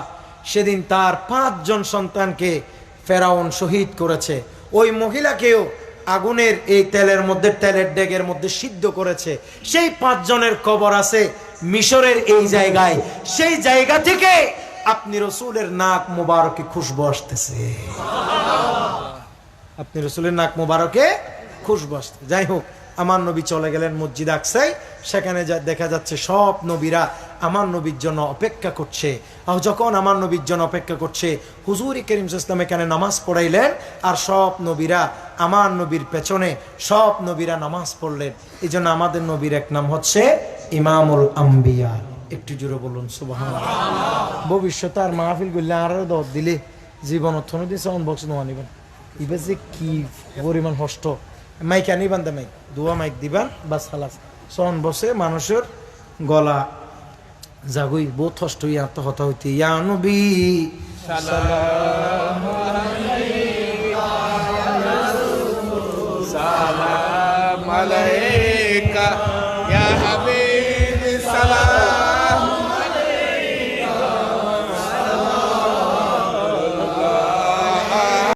সেদিন তার 5 জন সন্তানকে ফেরাউন শহীদ করেছে। ওই মহিলাকেও আগুনের এই তেলের মধ্যে, তেলের ডেগের মধ্যে সিদ্ধ করেছে। সেই 5 জনের কবর আছে মিশরের এই জায়গায়। সেই জায়গা থেকে আপনি রসুলের নাক মুবারকে খুশবু আসতেছে। আপনি রসুলের নাক মুবারকে খুশবু আসতেছে। যাই হোক, আমার নবী চলে গেলেন মসজিদ আকসায়, সেখানে দেখা যাচ্ছে সব নবীরা আমার নবীর জন্য অপেক্ষা করছে। আর যখন আমার নবীর জন্য অপেক্ষা করছে, হুজুর করিম সাল্লাল্লাহু আলাইহি ওয়াসাল্লাম এখানে নামাজ পড়াইলেন, আর সব নবীরা আমার নবীর পেছনে সব নবীরা নামাজ পড়লেন। এই জন্য আমাদের নবীর এক নাম হচ্ছে ইমামুল আম্বিয়া। একটু জোরে বলুন সুবহানাল্লাহ। ভবিষ্যতে আর মাহফিল করলে আর দর দিলে জীবন অর্থনীতি সাউন্ড বক্স নোয়া নিবেন, এবার যে কি পরিমাণ কষ্ট। মাইক আনিবান দে, মাইক দুয়া মাইক দিবান বাস খালাস। সাউন্ড বক্সে মানুষের গলা জাগুই বহুত কষ্ট, ইয়া তো হতা হইতে ইয়া নবী সালাম